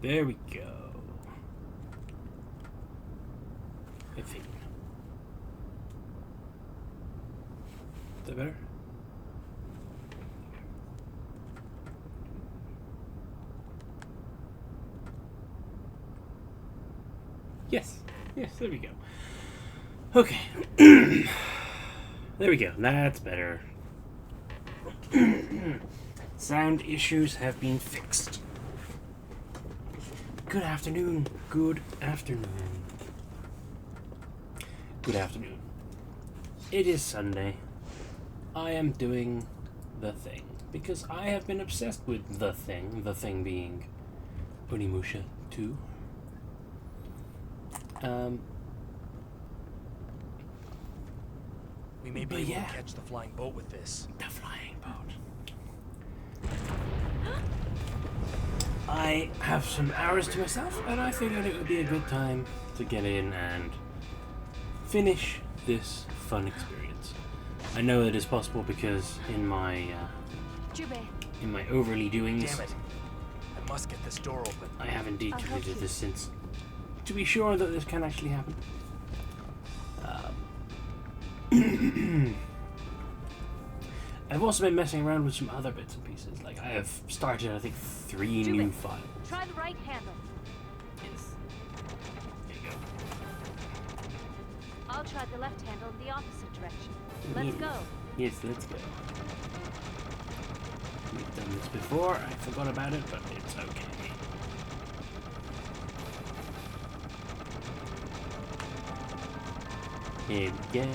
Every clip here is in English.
There we go. I think. Is that better? Yes. Yes, there we go. Okay. There we go. That's better. Sound issues have been fixed. Good afternoon. Good afternoon. Good afternoon. It is Sunday. I am doing the thing because I have been obsessed with the thing being Onimusha 2. We may be able to catch the flying boat with this. The flying boat. I have some hours to myself, and I figured it would be a good time to get in and finish this fun experience. I know it is possible because in my overly doings, Damn it! I must get this door open. I have indeed committed this since to be sure that this can actually happen. I've also been messing around with some other bits and pieces. Like I have started, I think, 3 new files. Try the right handle. Yes. There you go. I'll try the left handle in the opposite direction. Let's go. Yes, let's go. We've done this before. I forgot about it, but it's okay. Here we go.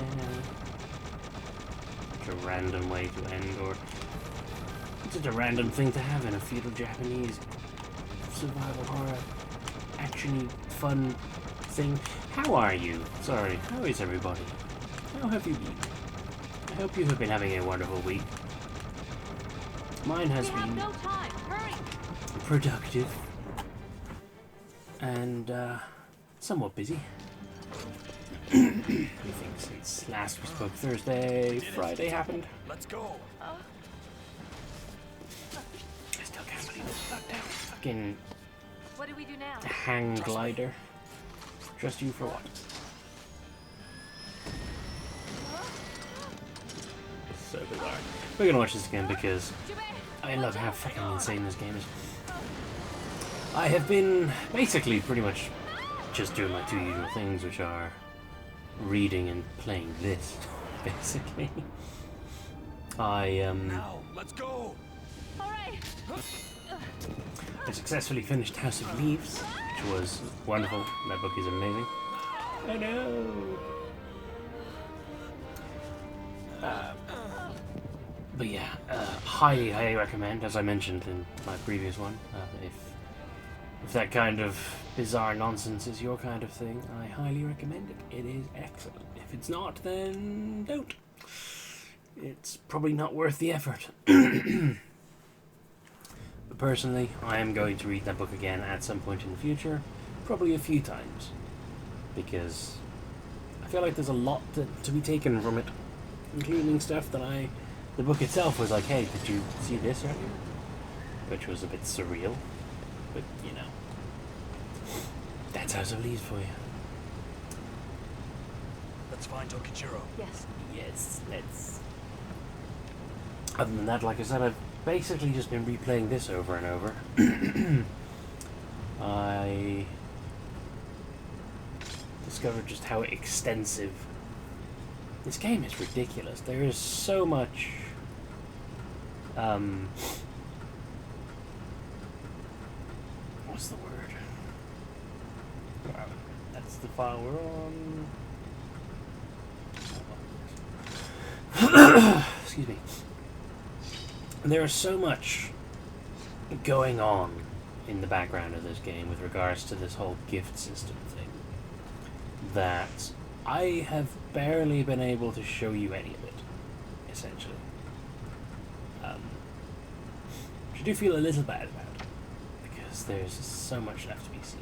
Such a random way to end, or such a random thing to have in a feudal Japanese survival horror, action-y, fun thing. How are you? Sorry, how is everybody? How have you been? I hope you have been having a wonderful week. Mine has been no time. Hurry. productive and somewhat busy. I think since last we spoke Thursday, Friday happened. Let's go. I still can't believe it's stuck down. Fucking What do we do now? hang glider. Trust you for what? It's so bizarre. We're gonna watch this again because I love how fucking insane this game is. I have been basically pretty much just doing my 2 usual things, which are reading and playing this, basically. Now, let's go. All right. I successfully finished House of Leaves, which was wonderful. That book is amazing. I know. But yeah, highly recommend, as I mentioned in my previous one. If that kind of bizarre nonsense is your kind of thing, I highly recommend it. It is excellent. If it's not, then don't. It's probably not worth the effort. But personally, I am going to read that book again at some point in the future, probably a few times, because I feel like there's a lot to be taken from it, including stuff that the book itself was like, hey, did you see this earlier? Which was a bit surreal, but you know, that's House of Leaves for you. Let's find Tokichiro. Yes. Yes, let's. Other than that, like I said, I've basically just been replaying this over and over. I discovered just how extensive this game is. Ridiculous. There is so much what's the word? That's the file we're on. Excuse me. There is so much going on in the background of this game with regards to this whole gift system thing that I have barely been able to show you any of it, essentially. Which I do feel a little bad about, because there's so much left to be seen.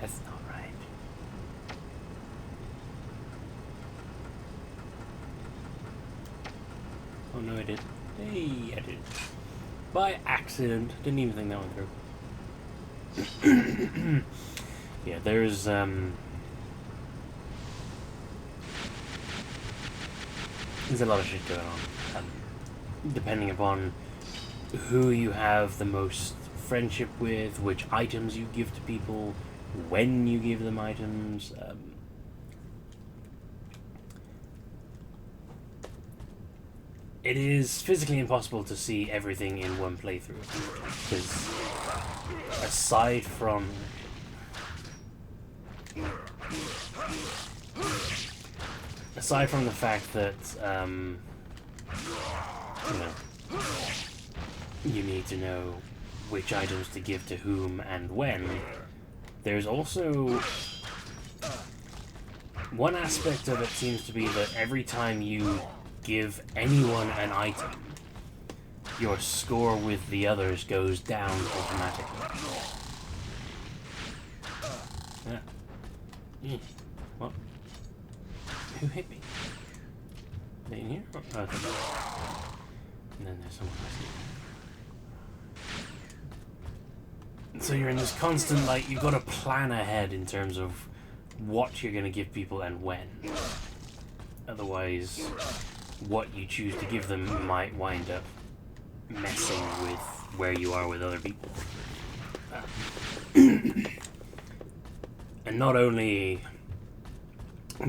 That's not right. no, I did. Hey, I did. By accident. Didn't even think that one through. Yeah, there's a lot of shit going on. Depending upon who you have the most friendship with, which items you give to people, when you give them items. It is physically impossible to see everything in one playthrough, because aside from the fact that you know, you need to know which items to give to whom and when, there's also one aspect of it seems to be that every time you give anyone an item, your score with the others goes down automatically. Yeah. What? Who hit me? Are they in here? Oh, okay. And then there's someone else here. So you're in this constant, like, you've got to plan ahead in terms of what you're going to give people and when. Otherwise, what you choose to give them might wind up messing with where you are with other people. And not only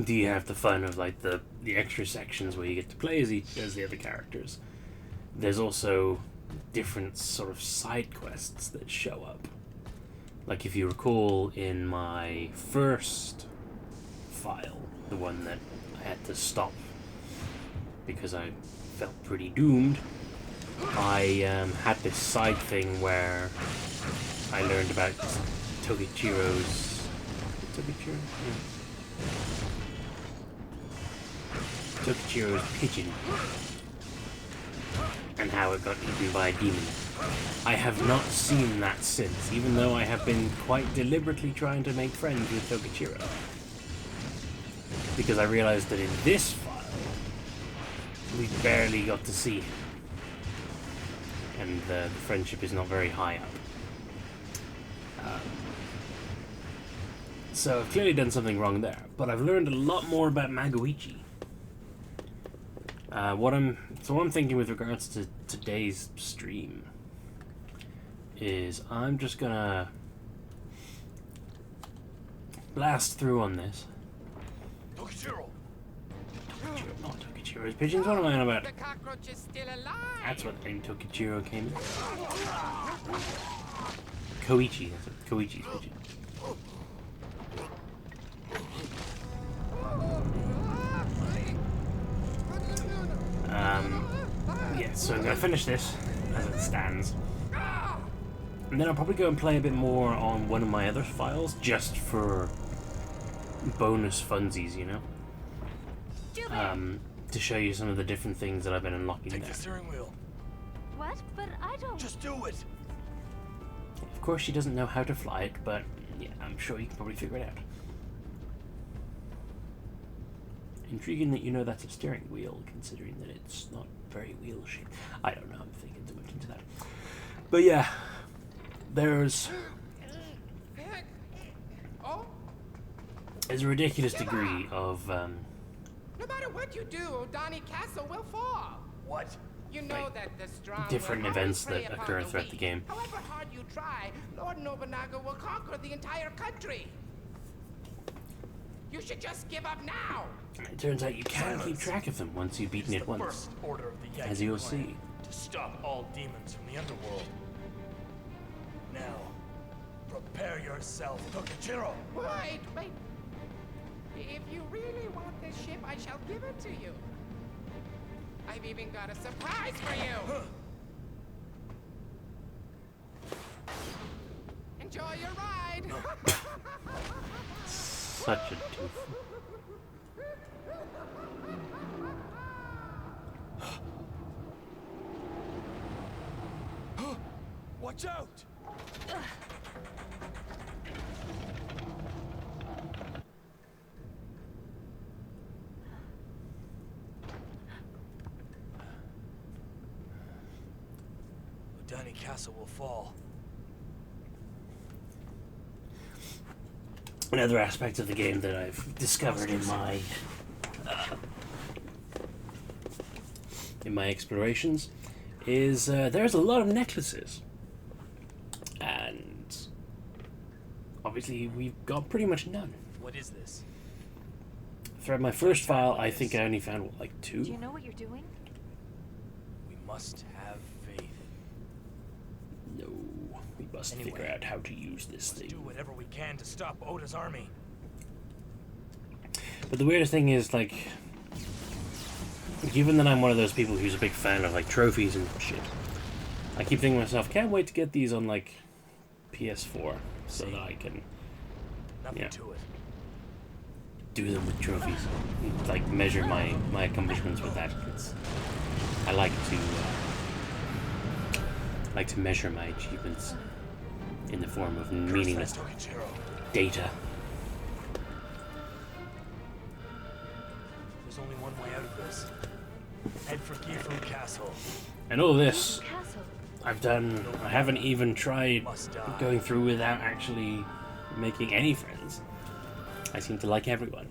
do you have the fun of like the extra sections where you get to play as the other characters, there's also different sort of side quests that show up. Like if you recall in my first file, the one that I had to stop because I felt pretty doomed, I had this side thing where I learned about Tokichiro's pigeon and how it got eaten by a demon. I have not seen that since, even though I have been quite deliberately trying to make friends with Tokichiro. Because I realized that in this file, we barely got to see him. And the friendship is not very high up. So I've clearly done something wrong there, but I've learned a lot more about Magoichi. What I'm thinking with regards to today's stream is I'm just gonna blast through on this. Tokichiro! Not Tokichiro's pigeons, what am I on about? The cockroach is still alive. That's what the name Tokichiro came in. Koichi, that's it. Koichi's pigeon. Yeah, so I'm gonna finish this as it stands. And then I'll probably go and play a bit more on one of my other files, just for bonus funsies, you know? To show you some of the different things that I've been unlocking there. Take the steering wheel. What? But I don't... Just do it. Of course she doesn't know how to fly it, but yeah, I'm sure you can probably figure it out. Intriguing that you know that's a steering wheel, considering that it's not very wheel-shaped. I don't know, I'm thinking too much into that. But yeah, there's a ridiculous degree of No matter what you do, Donny Castle will fall. What? You know like, that the strong different will events always that prey occur upon throughout the weak. game. However hard you try, Lord Nobunaga will conquer the entire country. You should just give up now. It turns out you can keep track of them once you've beaten it once, First order of the Yankee as you'll clan, see. to stop all demons from the underworld. Now, prepare yourself, Tokichiro. Wait. If you really want this ship, I shall give it to you. I've even got a surprise for you. Enjoy your ride. Such a doof. Watch out! Dani Castle will fall. Another aspect of the game that I've discovered in my explorations is there's a lot of necklaces, and obviously we've got pretty much none. What is this? Throughout my first file, I think I only found like 2. Do you know what you're doing? We must have faith. No, we must Anyway, figure out how to use this Let's thing. do whatever we can to stop Oda's army. But the weirdest thing is, like, given that I'm one of those people who's a big fan of like trophies and shit, I keep thinking to myself, can't wait to get these on like PS4 so that I can Nothing to it. do them with trophies, and, like measure my accomplishments with that. I like to measure my achievements in the form of meaningless data. There's only one way out of this. Head for Gifu Castle. And all this Castle. I haven't even tried Must die. going through without actually making any friends. I seem to like everyone.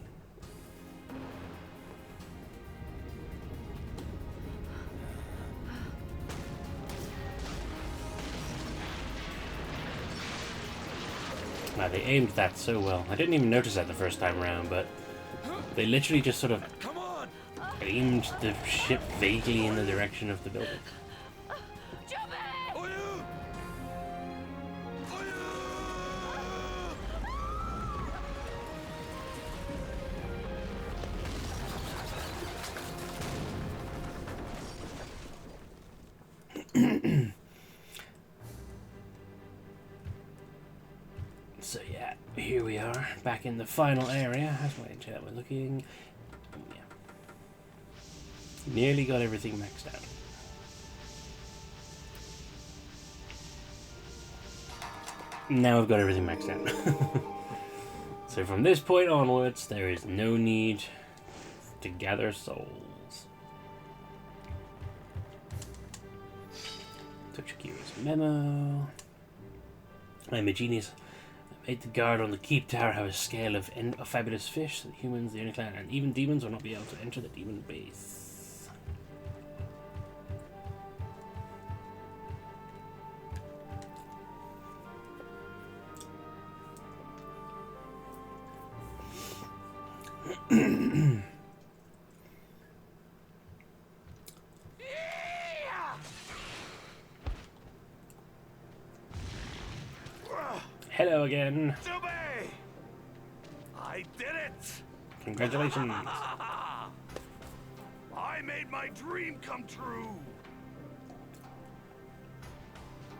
Wow, they aimed that so well. I didn't even notice that the first time around, but they literally just sort of Come on! aimed the ship vaguely in the direction of the building. So yeah, here we are, back in the final area. How's my chat? We're looking. Yeah. Nearly got everything maxed out. Now I've got everything maxed out. So from this point onwards, there is no need to gather souls. Tochikira's memo. I'm a genius. I made the guard on the keep tower have a scale of a fabulous fish, so that humans, the only clan, and even demons will not be able to enter the demon base. Hello again. Jubei! I did it! Congratulations. I made my dream come true!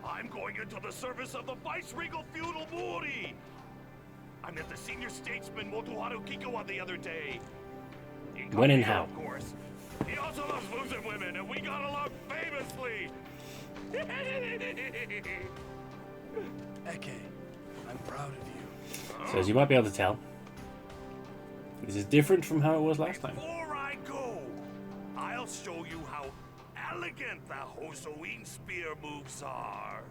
I'm going into the service of the Vice-Regal Feudal Mori! I met the senior statesman Motoharu Kikawa the other day. When and Incognito, how? Of course. He also loves losing women, and we got along famously! Eke, I'm proud of you. So as you might be able to tell, this is different from how it was last time. Before I go, I'll show you how elegant the Hosoin spear moves are.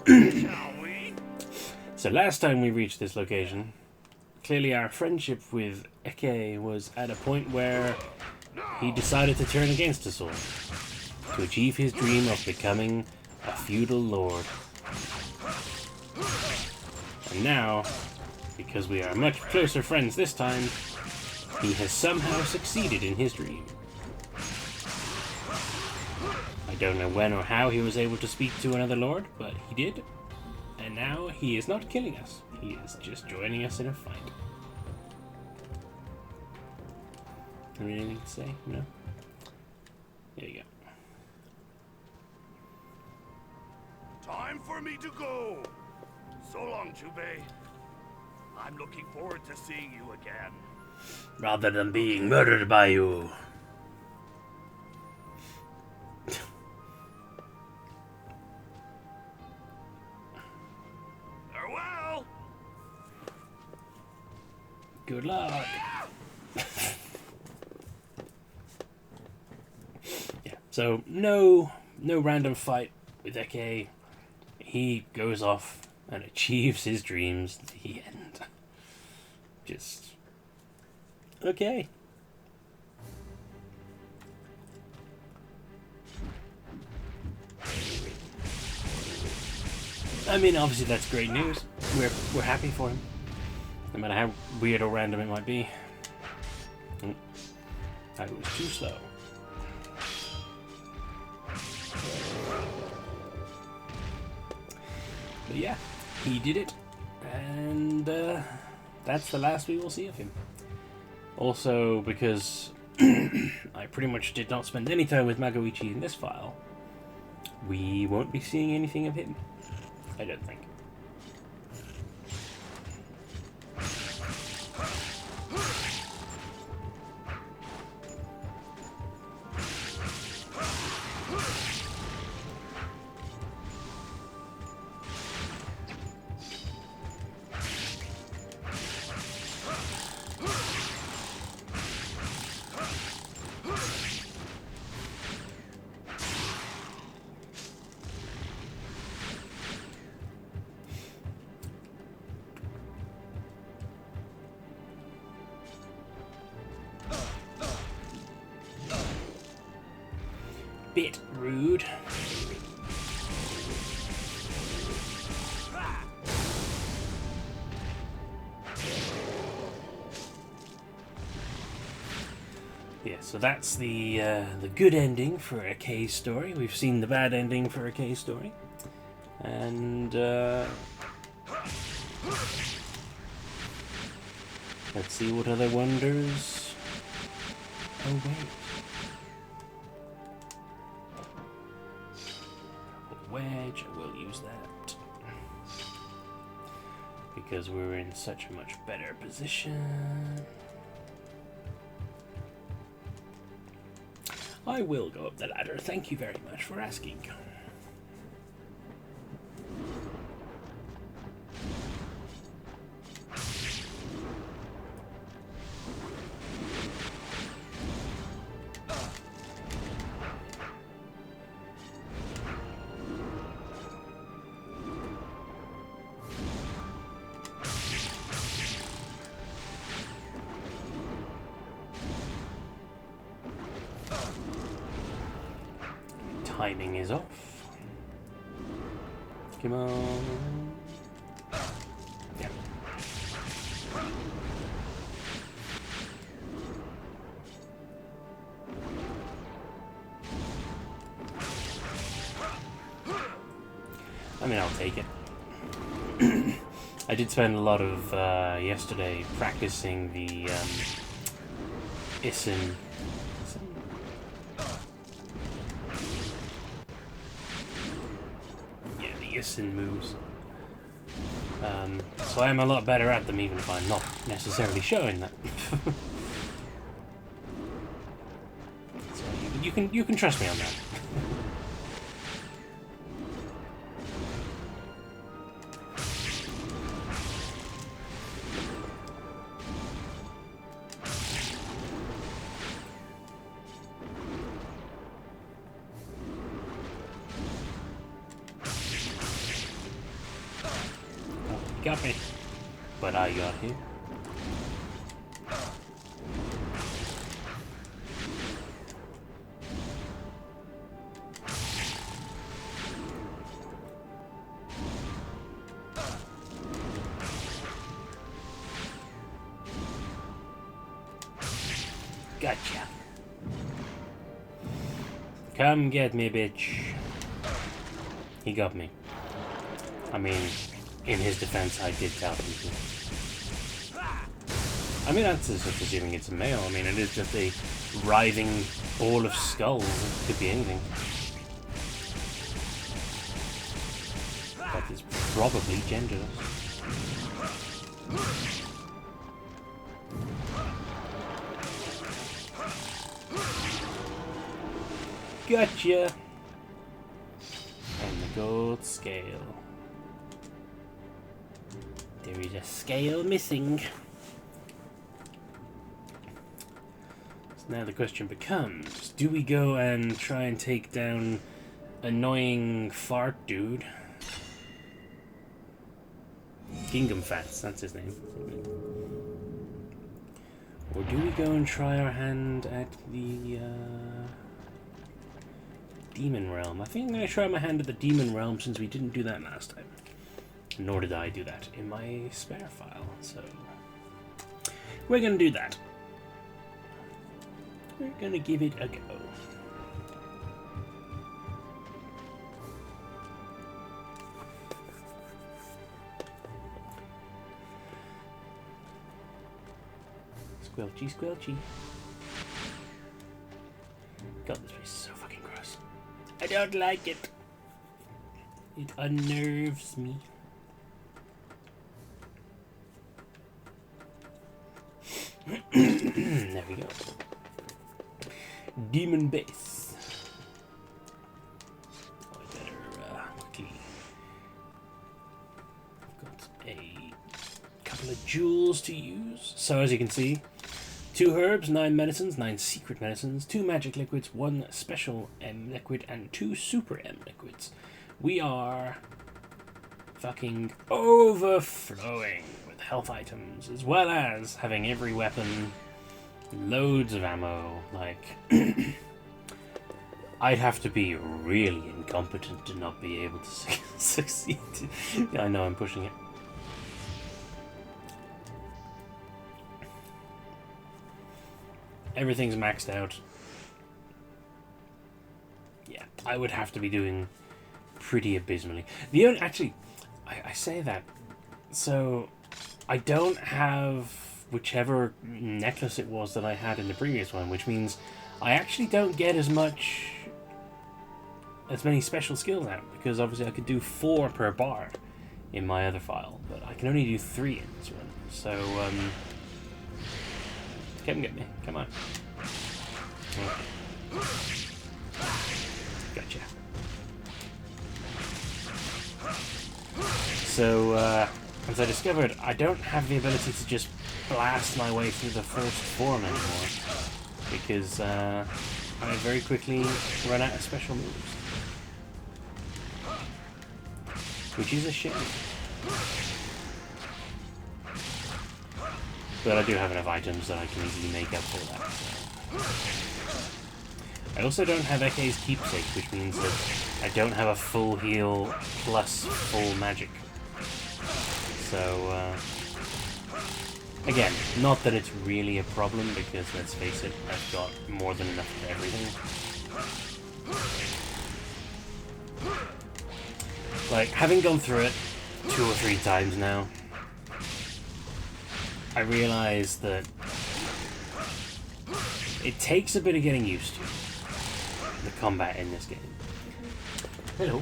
Shall we? So last time we reached this location, clearly our friendship with Eke was at a point where he decided to turn against us all to achieve his dream of becoming a feudal lord. And now, because we are much closer friends this time, he has somehow succeeded in his dream. I don't know when or how he was able to speak to another lord, but he did. And now he is not killing us. He is just joining us in a fight. Anything to say? No? There you go. Time for me to go. So long, Jubei. I'm looking forward to seeing you again. Rather than being murdered by you. Farewell! Good luck. Yeah, so no random fight with Eke. He goes off and achieves his dreams. The end. Just okay. I mean, obviously that's great news. We're happy for him, no matter how weird or random it might be. I was too slow. But yeah, he did it, and that's the last we will see of him. Also, because I pretty much did not spend any time with Magoichi in this file, we won't be seeing anything of him. I don't think. Bit rude. Yeah, so that's the good ending for a K story. We've seen the bad ending for a K story, and let's see what other wonders. Oh wait. Wedge, I will use that because we're in such a much better position. I will go up the ladder. Thank you very much for asking. Timing is off. Come on. Yeah. I mean, I'll take it. I did spend a lot of yesterday practicing the Isin. Isin moves. So I am a lot better at them, even if I'm not necessarily showing that. So you can trust me on that. Got me, but I got him. Gotcha. Come get me, bitch. He got me. I mean, in his defense, I did tell him to. I mean, that's just assuming it's a male. I mean, it is just a writhing ball of skulls. It could be anything. That is probably genderless. Gotcha! And the gold scale. There is a scale missing. Now the question becomes, do we go and try and take down annoying fart dude? Gingham Fats, that's his name. Or do we go and try our hand at the Demon Realm? I think I'm going to try my hand at the Demon Realm since we didn't do that last time. Nor did I do that in my spare file, so we're going to do that. We're going to give it a go. Squelchy, squelchy. God, this place is so fucking gross. I don't like it. It unnerves me. There we go. Demon base. Oh, I better quickly. I've got a couple of jewels to use. So as you can see, 2 herbs, 9 medicines, 9 secret medicines, 2 magic liquids, 1 special M liquid, and 2 super M liquids. We are fucking overflowing with health items, as well as having every weapon, loads of ammo. Like, I'd have to be really incompetent to not be able to succeed. I know I'm pushing it. Everything's maxed out. Yeah, I would have to be doing pretty abysmally. The only, actually, I say that, so I don't have whichever necklace it was that I had in the previous one, which means I actually don't get as many special skills out, because obviously I could do 4 per bar in my other file, but I can only do 3 in this one. So come and get me, come on. Okay. Gotcha. So, as I discovered, I don't have the ability to just blast my way through the first form anymore, because I very quickly run out of special moves. Which is a shame. But I do have enough items that I can easily make up for that. I also don't have Eke's keepsake, which means that I don't have a full heal plus full magic. So, again, not that it's really a problem, because let's face it, I've got more than enough of everything. Like, having gone through it 2 or 3 times now, I realize that it takes a bit of getting used to the combat in this game. Hello.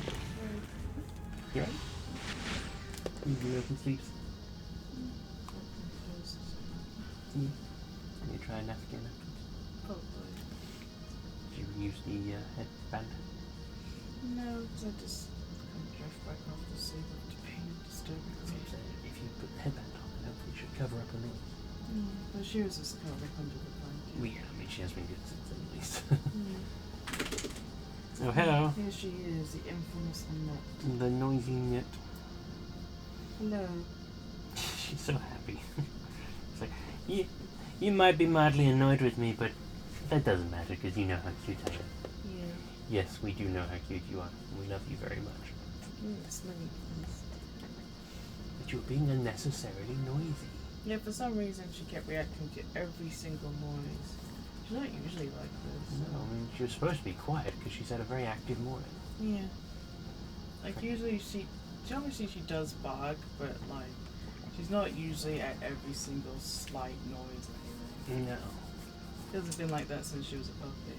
You right? You open sleeps? Can you try enough again afterwards? Probably. Did you use the headband? No, because I just kind of drift back off to sleep after being disturbed. If you put the headband on, then hopefully it should cover up her nose. But she was just kind of like under the blanket. Well, yeah, I mean, she has been good since then, at least. Yeah. Oh, hello. Here she is, the infamous nut. The noisy nut. Hello. She's so happy. It's like, you might be mildly annoyed with me, but that doesn't matter, because you know how cute I am. Yeah. Yes, we do know how cute you are. We love you very much. Yes, many things. But you're being unnecessarily noisy. Yeah, for some reason she kept reacting to every single noise. She's not usually like this. No, I mean, she was supposed to be quiet, because she's had a very active morning. Yeah. Like, usually she obviously she does bark, but like, she's not usually at every single slight noise or anything. No. She hasn't been like that since she was a puppy.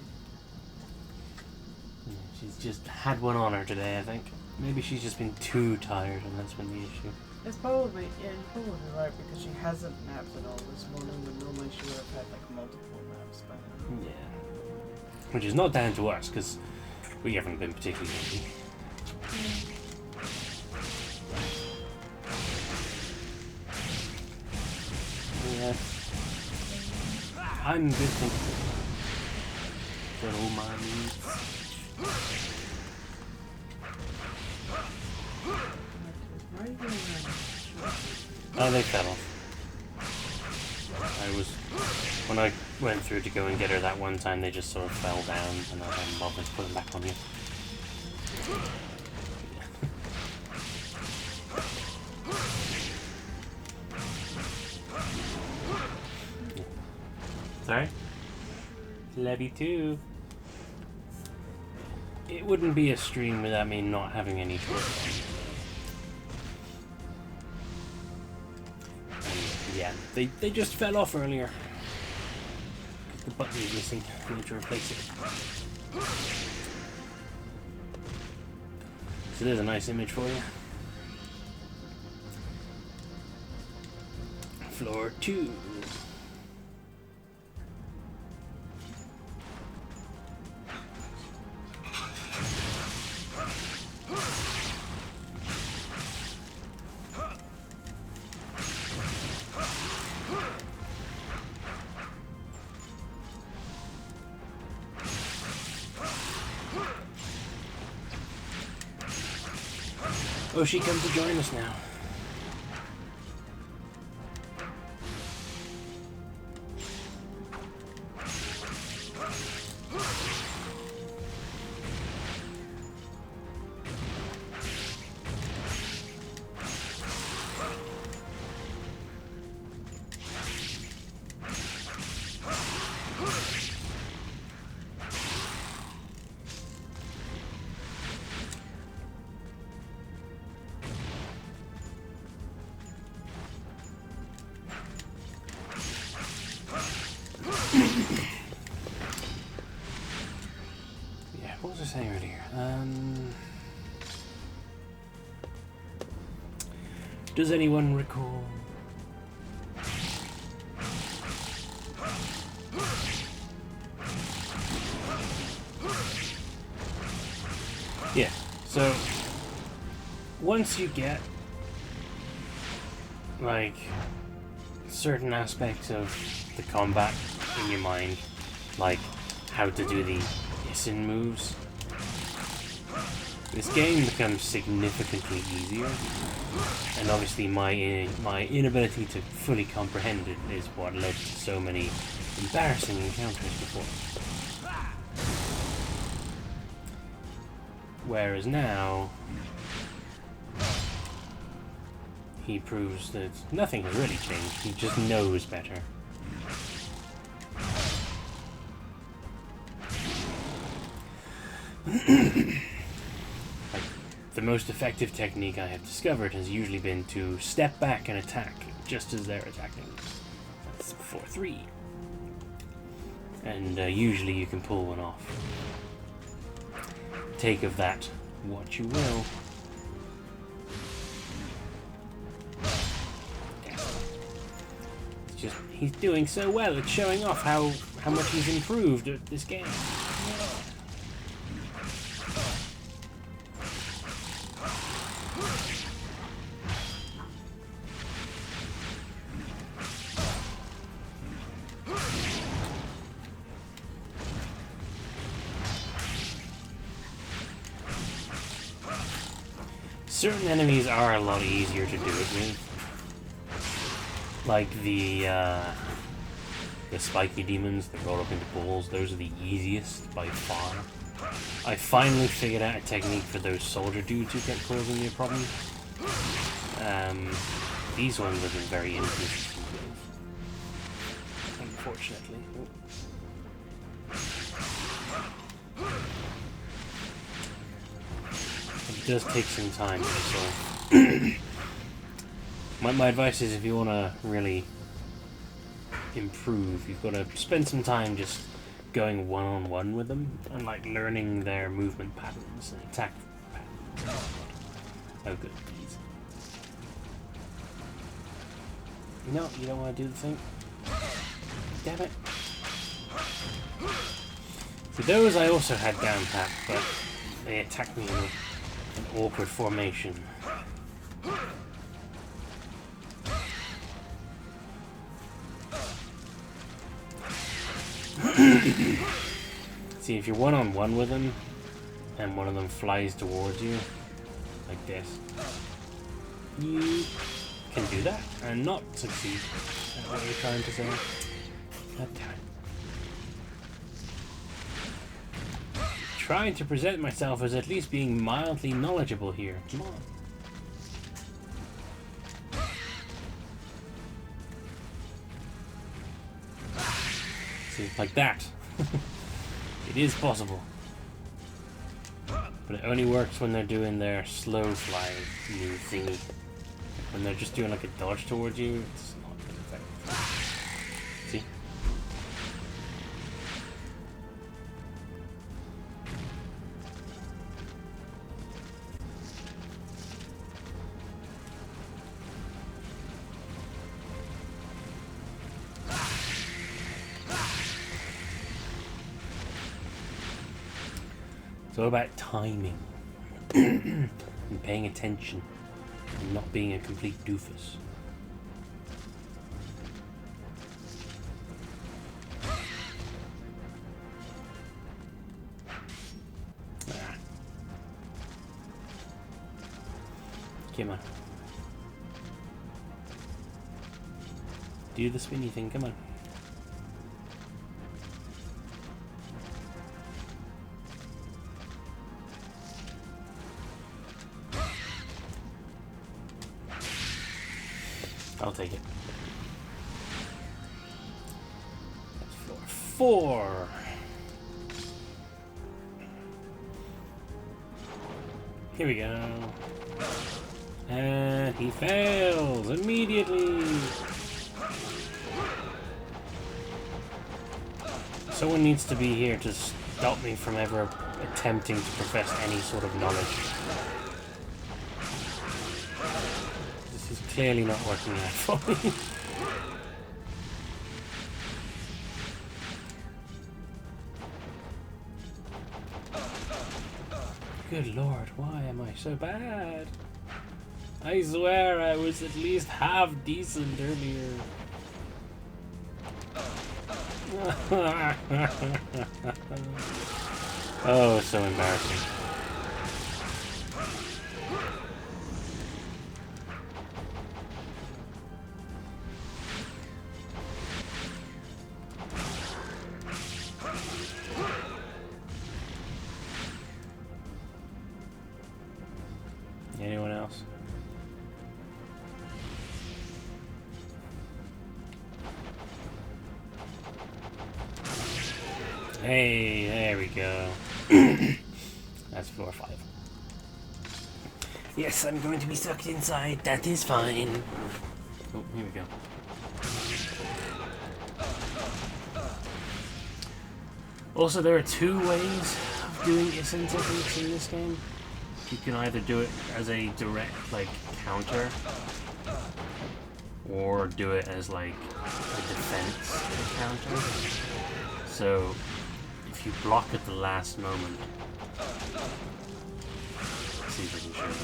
Yeah, she's just had one on her today, I think. Maybe she's just been too tired, and that's been the issue. It's probably, yeah, you're probably right, because she hasn't napped at all this morning, when normally she would have had like multiple naps by now. Yeah. Which is not down to us, because we haven't been particularly busy. Yeah. I'm good, thank you. Got all my needs. Right here. Oh, they fell off. When I went through to go and get her that one time, they just sort of fell down, and I hadn't bothered to put them back on you. Sorry? Love you too. It wouldn't be a stream without me not having any choice. Yeah, they just fell off earlier. Because the button is missing. I need to replace it. So there's a nice image for you. Floor 2. Oh, she comes to join us now. Yeah, what was I saying earlier? Does anyone recall? Yeah, so once you get like certain aspects of the combat in your mind, like how to do the Isin moves, this game becomes significantly easier. And obviously my inability to fully comprehend it is what led to so many embarrassing encounters before. Whereas now, he proves that nothing has really changed, he just knows better. The most effective technique I have discovered has usually been to step back and attack just as they're attacking. That's 4-3. And usually you can pull one off. Take of that what you will. It's just, he's doing so well at showing off how much he's improved at this game. Certain enemies are a lot easier to do it with. Like the spiky demons that roll up into balls, those are the easiest by far. I finally figured out a technique for those soldier dudes who kept causing me a problem. These ones have been very inconsistent with, unfortunately. It does take some time, so my advice is if you want to really improve, you've got to spend some time just going one-on-one with them and like learning their movement patterns and attack patterns. Oh good, please. No, you don't want to do the thing? Damn it. For those I also had down pat, but they attacked me in an awkward formation. See, if you're one-on-one with them, and one of them flies towards you, like this, you can do that and not succeed at what you're trying to say. God damn it. Trying to present myself as at least being mildly knowledgeable here. Come on. See, like that. It is possible. But it only works when they're doing their slow fly new thingy. When they're just doing like a dodge towards you, it's not as effective. See? It's all about timing and paying attention and not being a complete doofus. Ah. Come on. Do the spinny thing, come on. I'll take it. That's floor 4. Here we go. And he fails immediately. Someone needs to be here to stop me from ever attempting to profess any sort of knowledge. This is clearly not working out for me. Good lord, why am I so bad? I swear I was at least half decent earlier. Oh, so embarrassing. Anyone else? Hey, there we go. That's floor 5. Yes, I'm going to be sucked inside. That is fine. Oh, here we go. Also, there are 2 ways of doing ascent techniques in this game. You can either do it as a direct, like, counter, or do it as, like, a defense counter. So, if you block at the last moment, let's see if I can show that.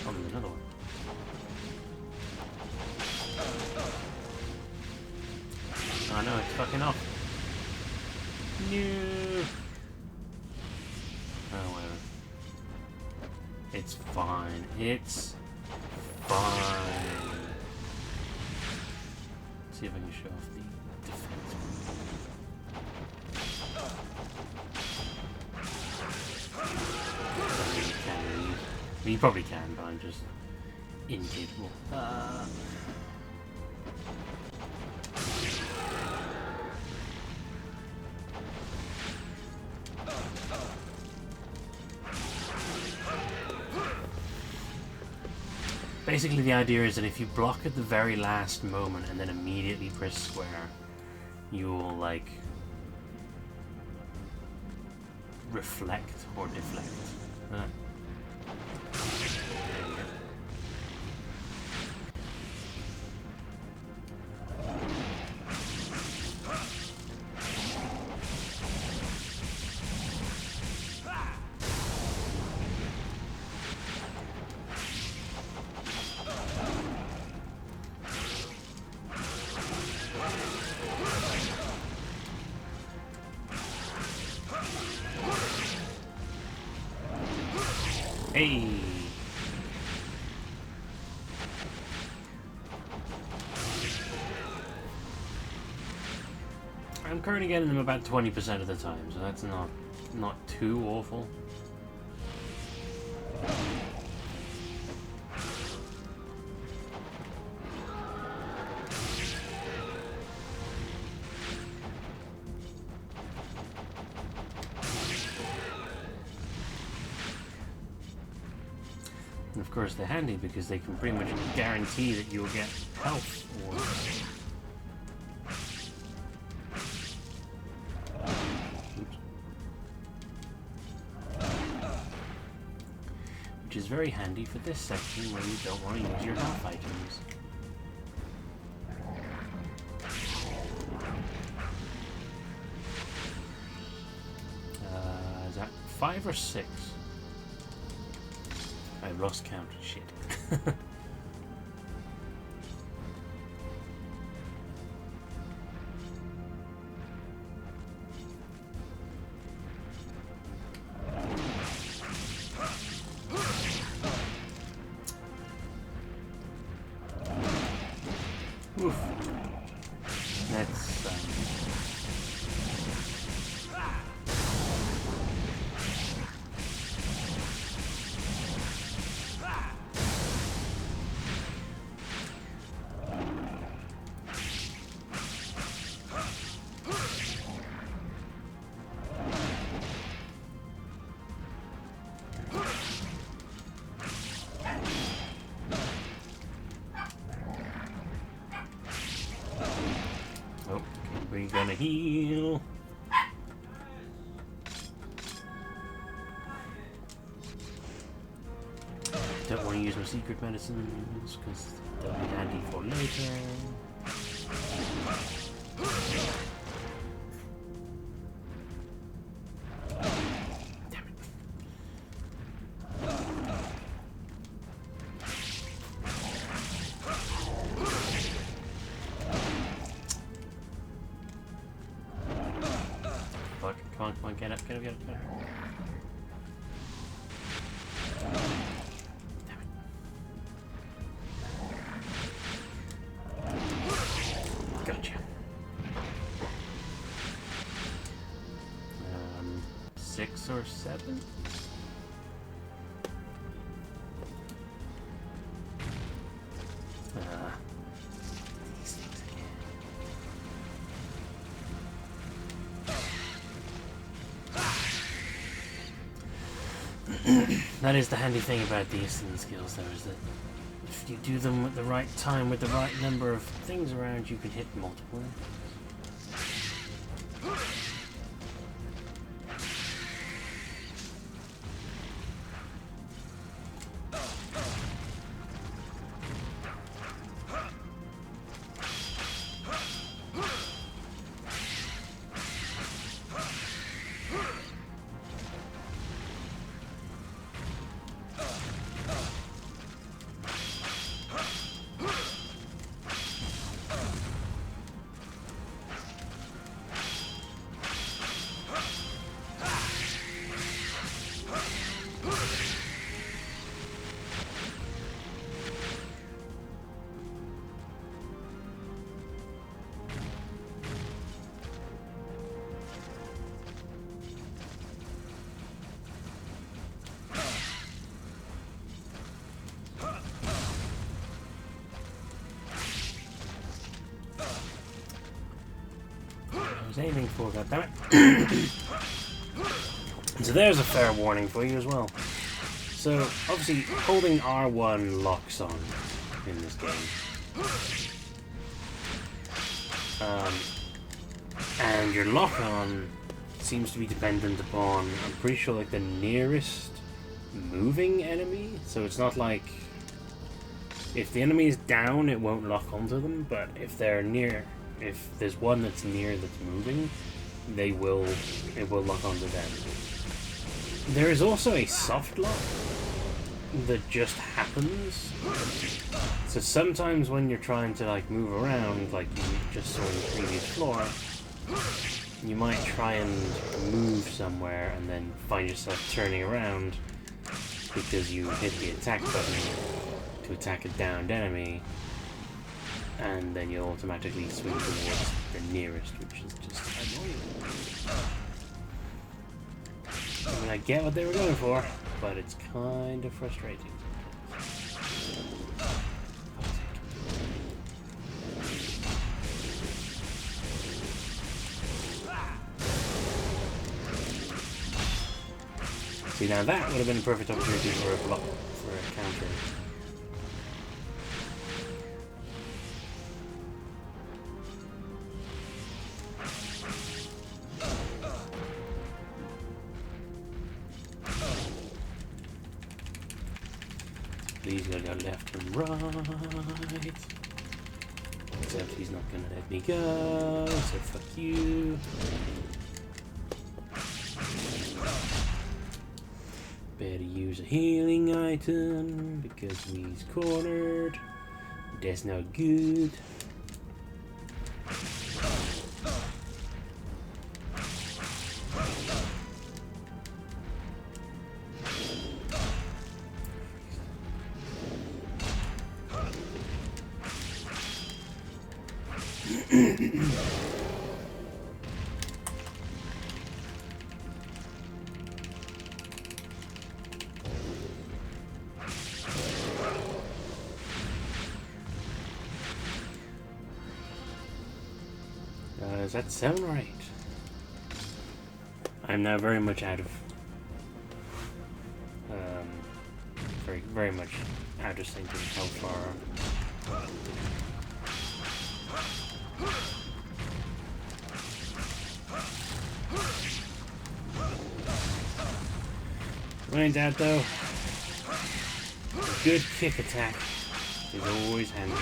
Oh, there's another one. Oh no, it's fucking off. No. Oh, whatever. It's fine. It's fine. See if I can show off the defense. You can really. You probably can, but I'm just incapable. Basically, the idea is that if you block at the very last moment and then immediately press square, you'll, like, reflect or deflect. Hey! I'm currently getting them about 20% of the time, so that's not too awful. And of course they're handy because they can pretty much guarantee that you'll get health or which is very handy for this section where you don't want to use your health items. Is that 5 or 6? I lost count. Shit. Oof. That's oh, we're gonna heal. Don't want to use my secret medicines because they'll be handy for later. Damn it. Fuck, come on, get up, get up, get up, get up. Gotcha. 6 or 7? These things again. That is the handy thing about the instant skills, though, is that if you do them at the right time with the right number of things around, you can hit multiple. I was aiming for, goddammit. So there's a fair warning for you as well. So, obviously, holding R1 locks on in this game. And your lock-on seems to be dependent upon, I'm pretty sure, like the nearest moving enemy. So it's not like if the enemy is down, it won't lock onto them, but if they're near, if there's one that's near that's moving, it will lock onto them. There is also a soft lock that just happens. So sometimes when you're trying to like move around, like you just saw on the previous floor, you might try and move somewhere and then find yourself turning around because you hit the attack button to attack a downed enemy, and then you automatically swing towards the nearest, which is just annoying. I mean, I get what they were going for, but it's kind of frustrating. See, now that would have been a perfect opportunity for a block, for a counter. Please gotta go left and right. Except he's not gonna let me go, so fuck you. Better use a healing item because he's cornered. That's not good. Is that 7 or 8? I'm now very much out of very much out of sync with how far when in doubt though, a good kick attack is always handy.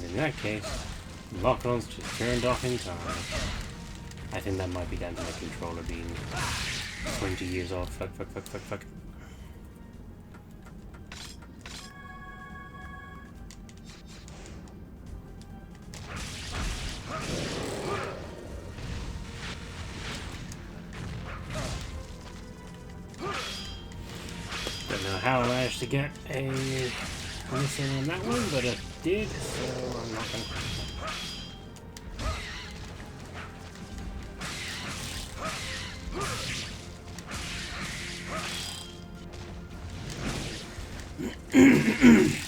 In that case, lock-ons just turned off in time. I think that might be down to my controller being 20 years old. Fuck. Don't know how I managed to get a missing on that one, but it did, so I'm not gonna.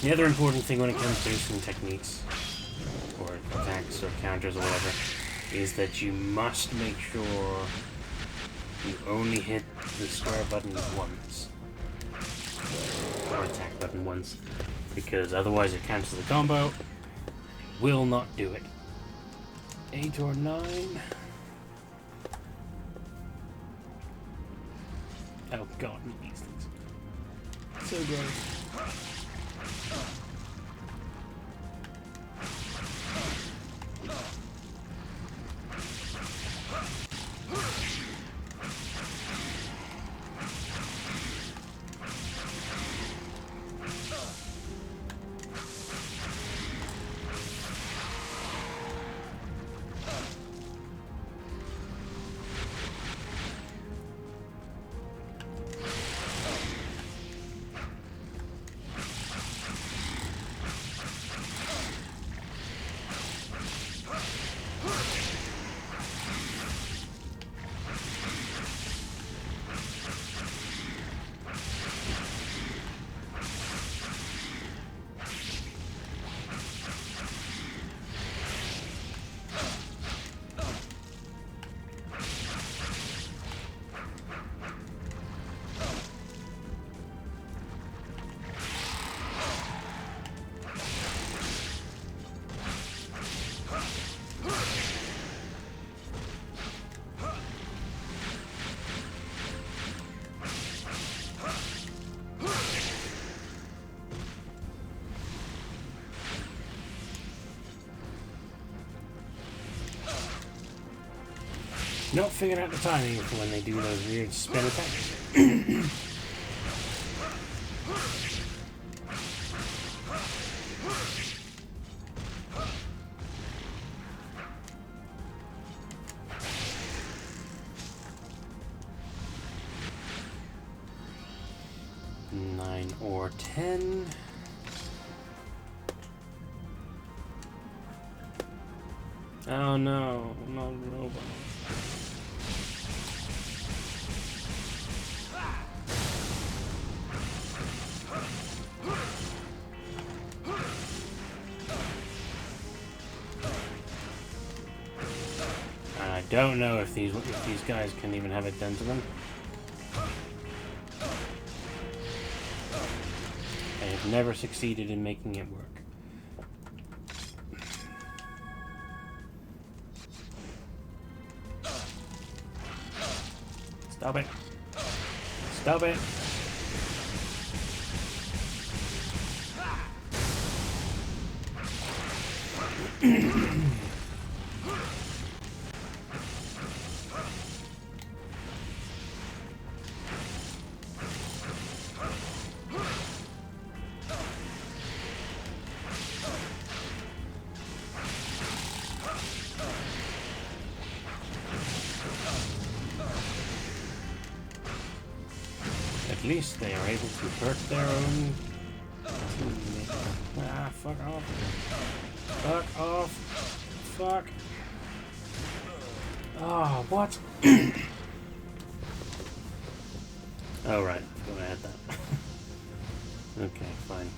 The other important thing when it comes to some techniques, or attacks, or counters, or whatever, is that you must make sure you only hit the square button once, or attack button once, because otherwise it cancels the combo. It will not do it. 8 or 9. Oh god, these things. So gross. Not figured out the timing for when they do those weird spin attacks. Nine or 10. Oh no, no robot. I don't know if these guys can even have it done to them. I have never succeeded in making it work. Stop it. Stop it. At least they are able to hurt their own teammate. Ah, fuck off. Fuck off. Fuck. Oh, what? Oh, right. Forgot I had that. Okay, fine.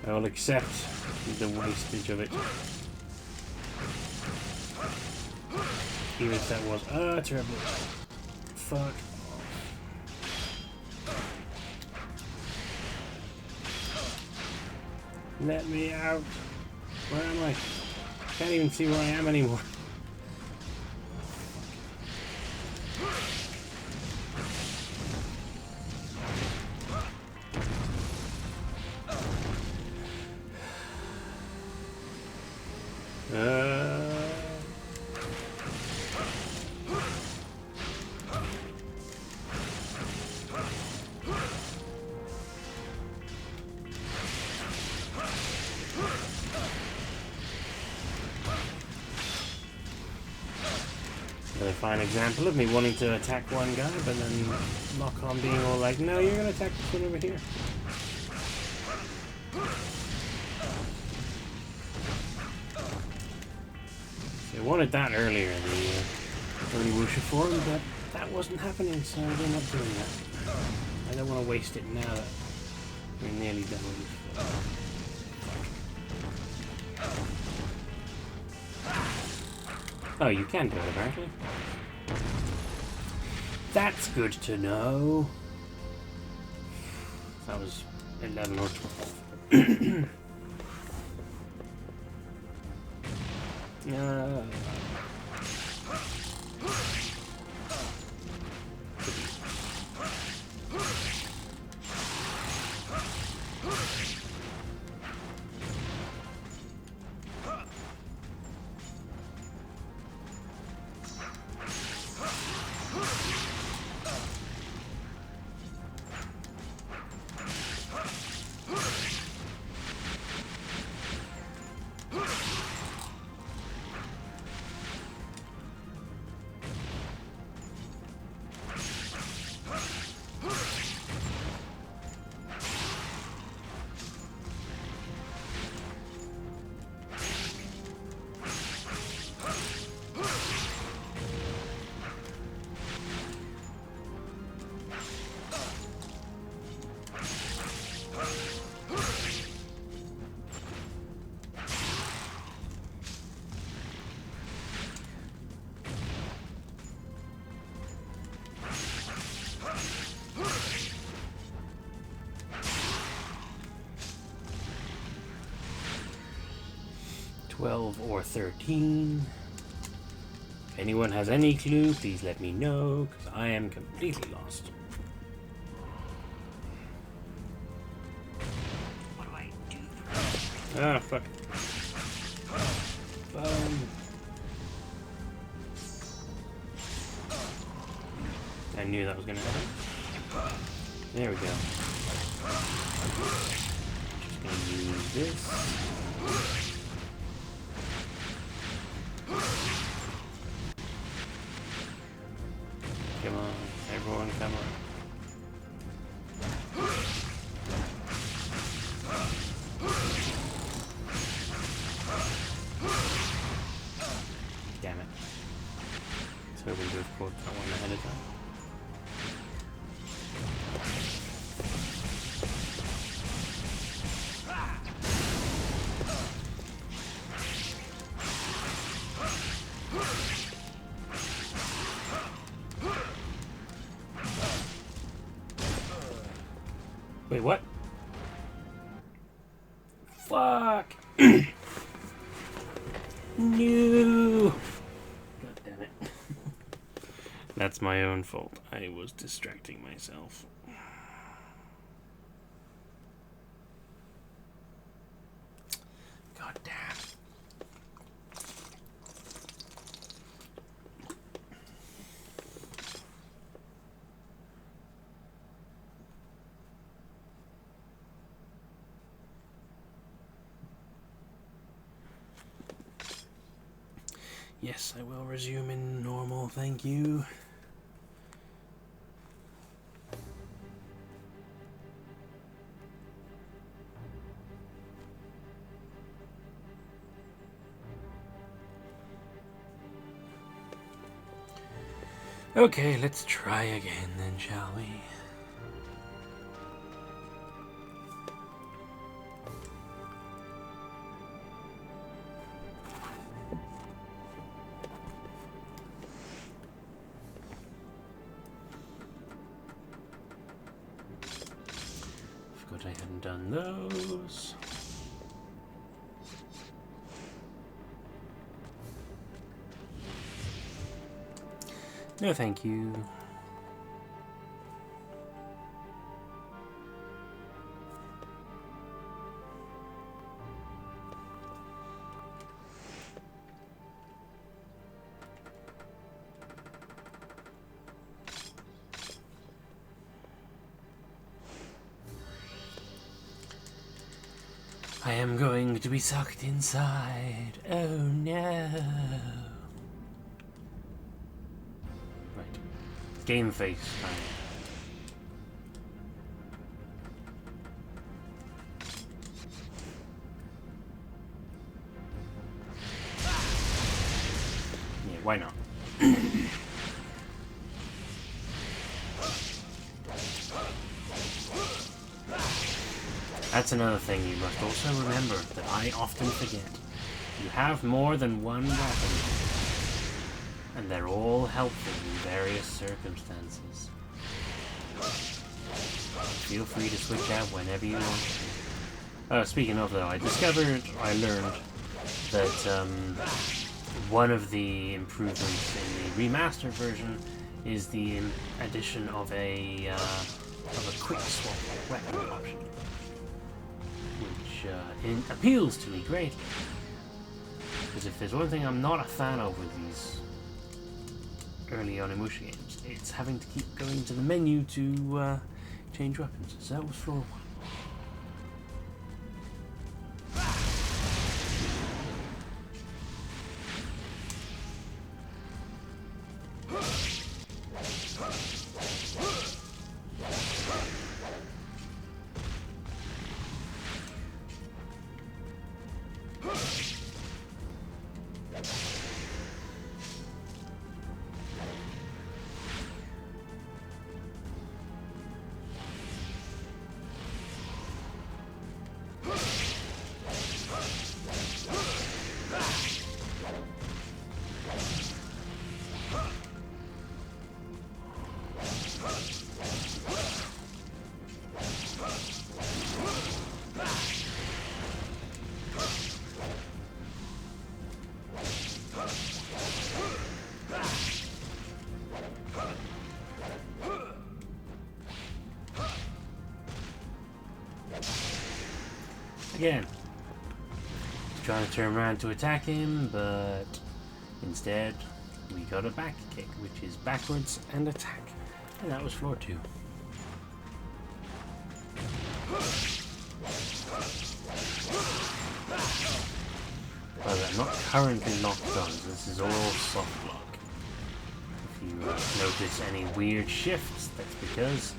I will accept the wastage of it. Even if that was terrible. Fuck. Let me out. Where am I? Can't even see where I am anymore. Another fine example of me wanting to attack one guy, but then Lock-On being all like, no, you're gonna attack this one over here. They wanted that earlier in the Onimusha forum, but that wasn't happening, so they're not doing that. I don't want to waste it now that we're nearly done with this. Oh, you can do it, apparently. That's good to know. That was 11 or 12. or 13. If anyone has any clue, please let me know, because I am completely lost. What do I do? Ah, fuck. I knew that was going to happen. There we go. Just going to use this. Come on, everyone, come on. Damn it. I was hoping to have caught that one ahead of time. Wait, what? Fuck! No! God damn it. That's my own fault. I was distracting myself. God damn. Yes, I will resume in normal, thank you. Okay, let's try again then, shall we? Forgot I hadn't done those. No, thank you. I am going to be sucked inside. Oh no. Right. Game face time. Yeah, why not? That's another thing you must also remember that I often forget. You have more than one weapon, and they're all helpful in various circumstances. Feel free to switch out whenever you want. Speaking of though, I learned that one of the improvements in the remastered version is the addition of a quick swap weapon option, which appeals to me greatly. Because if there's one thing I'm not a fan of with these early Onimusha games, it's having to keep going to the menu to change weapons. So that was floor 1. Again, trying to turn around to attack him, but instead we got a back kick, which is backwards and attack. And that was floor 2. Well, I'm not currently locked on, so this is all soft lock. If you notice any weird shifts, that's because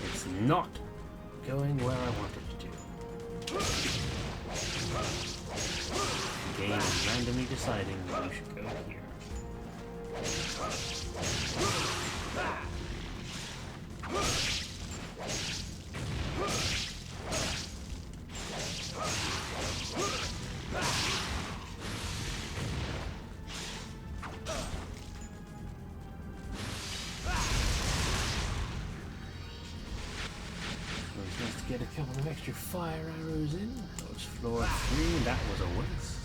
it's not going where I want it to. The game is randomly deciding that you should go here. Get a couple of extra fire arrows in. That was floor 3, and that was a waste.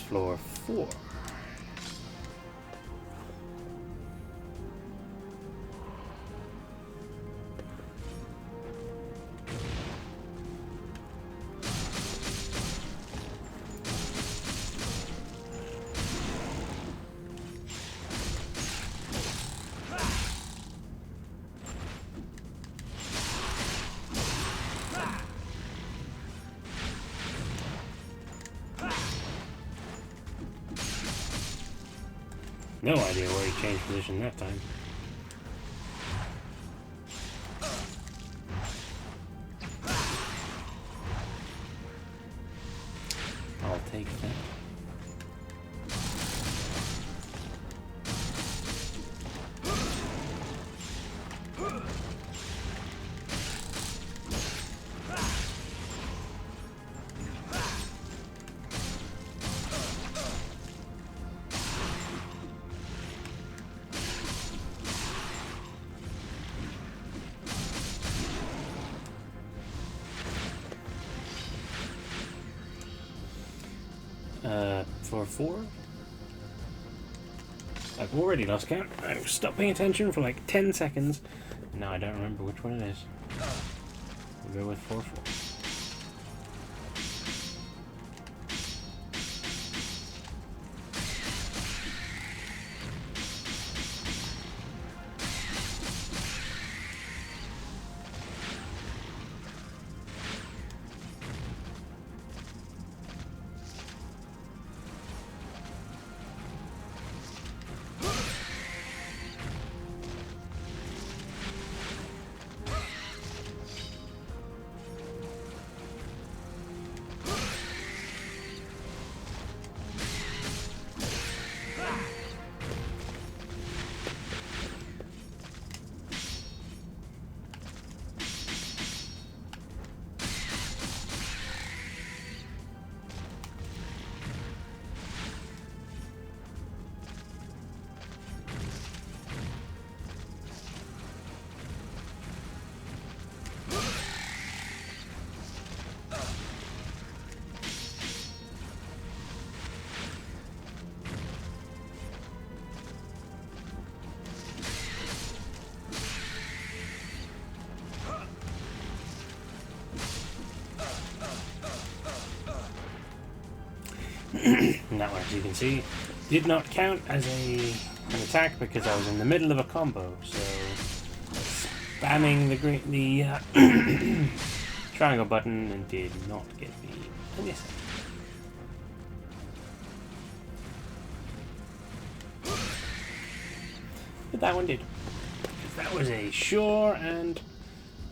Floor 4. No idea where he changed position that time. I'll take that. Floor 4? I've already lost count. I stopped paying attention for like 10 seconds. Now I don't remember which one it is. We'll go with floor 4. That one, as you can see, did not count as an attack because I was in the middle of a combo, so spamming the triangle button and did not get me a miss. But that one did. That was a sure and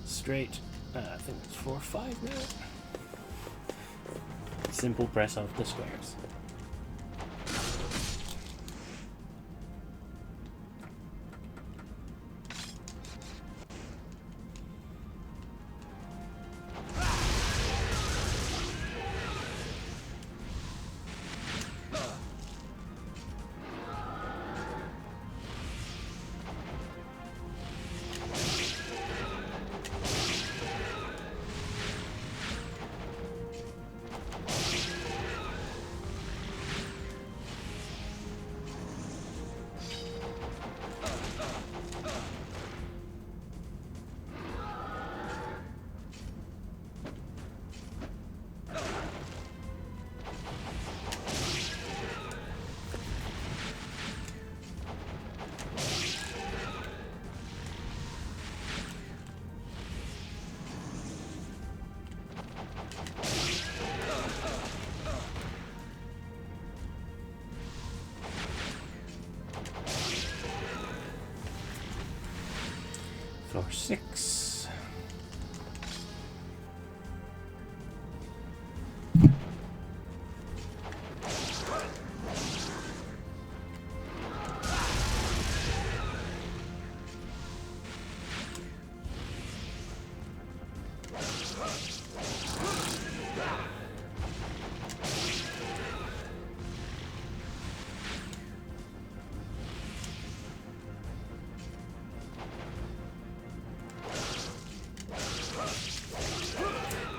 straight, I think it's 4-5 now. Simple press of the squares. Floor 6.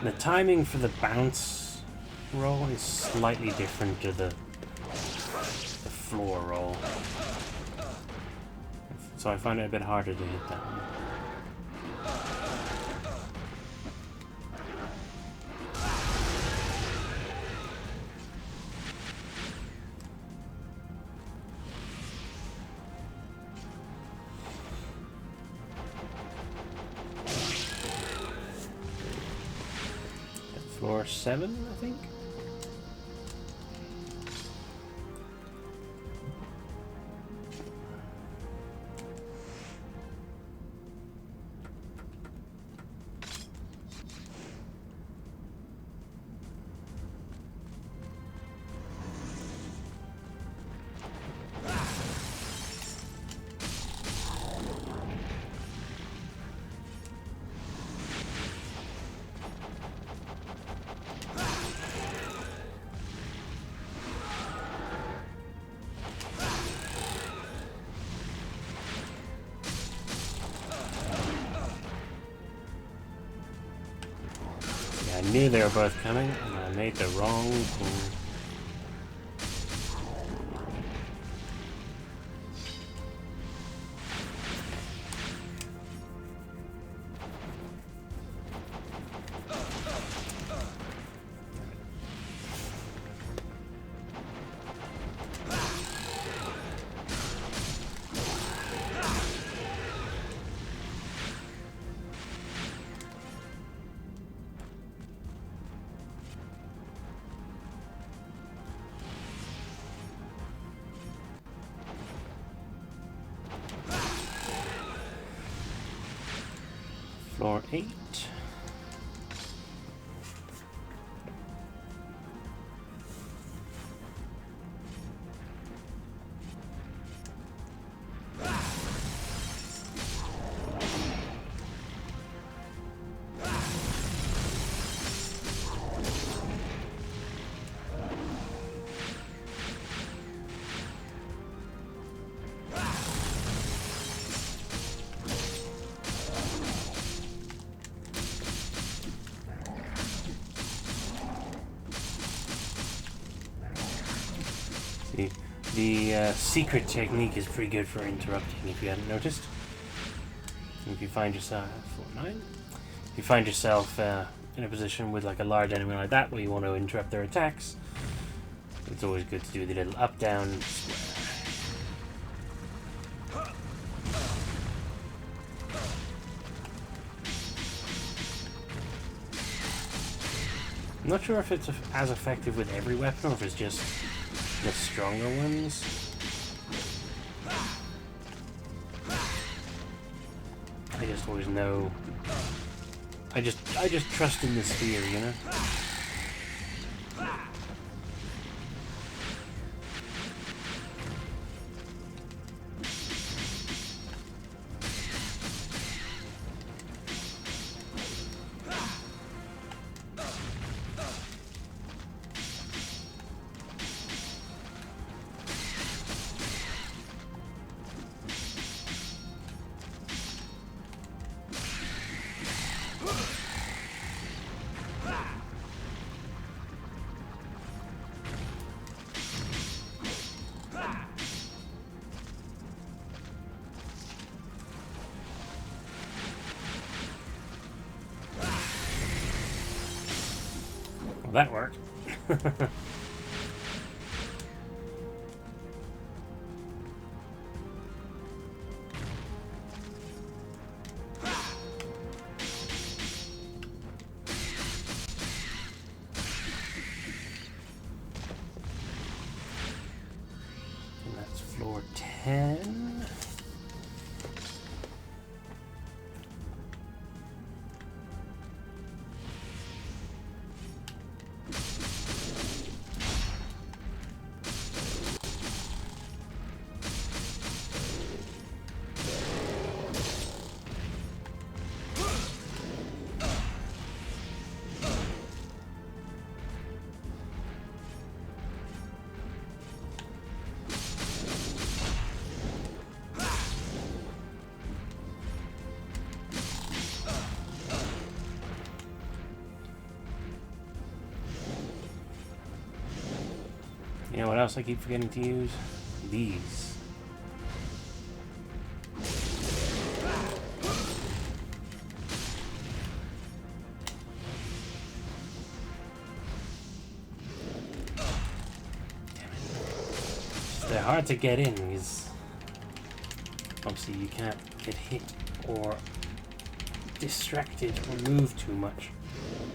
The timing for the bounce roll is slightly different to the floor roll. So I find it a bit harder to hit that one. Floor 7, I think. I knew they were both coming, and I made the wrong move. Floor 8. The secret technique is pretty good for interrupting, if you hadn't noticed. If you find yourself, if you find yourself in a position with like a large enemy like that where you want to interrupt their attacks, it's always good to do the little up-down square. I'm not sure if it's as effective with every weapon or if it's just the stronger ones. always know. I just trust in the spear, you know? Well, that worked. And that's floor 10. You know what else I keep forgetting to use? These. Damn it. They're hard to get in because obviously you can't get hit or distracted or move too much.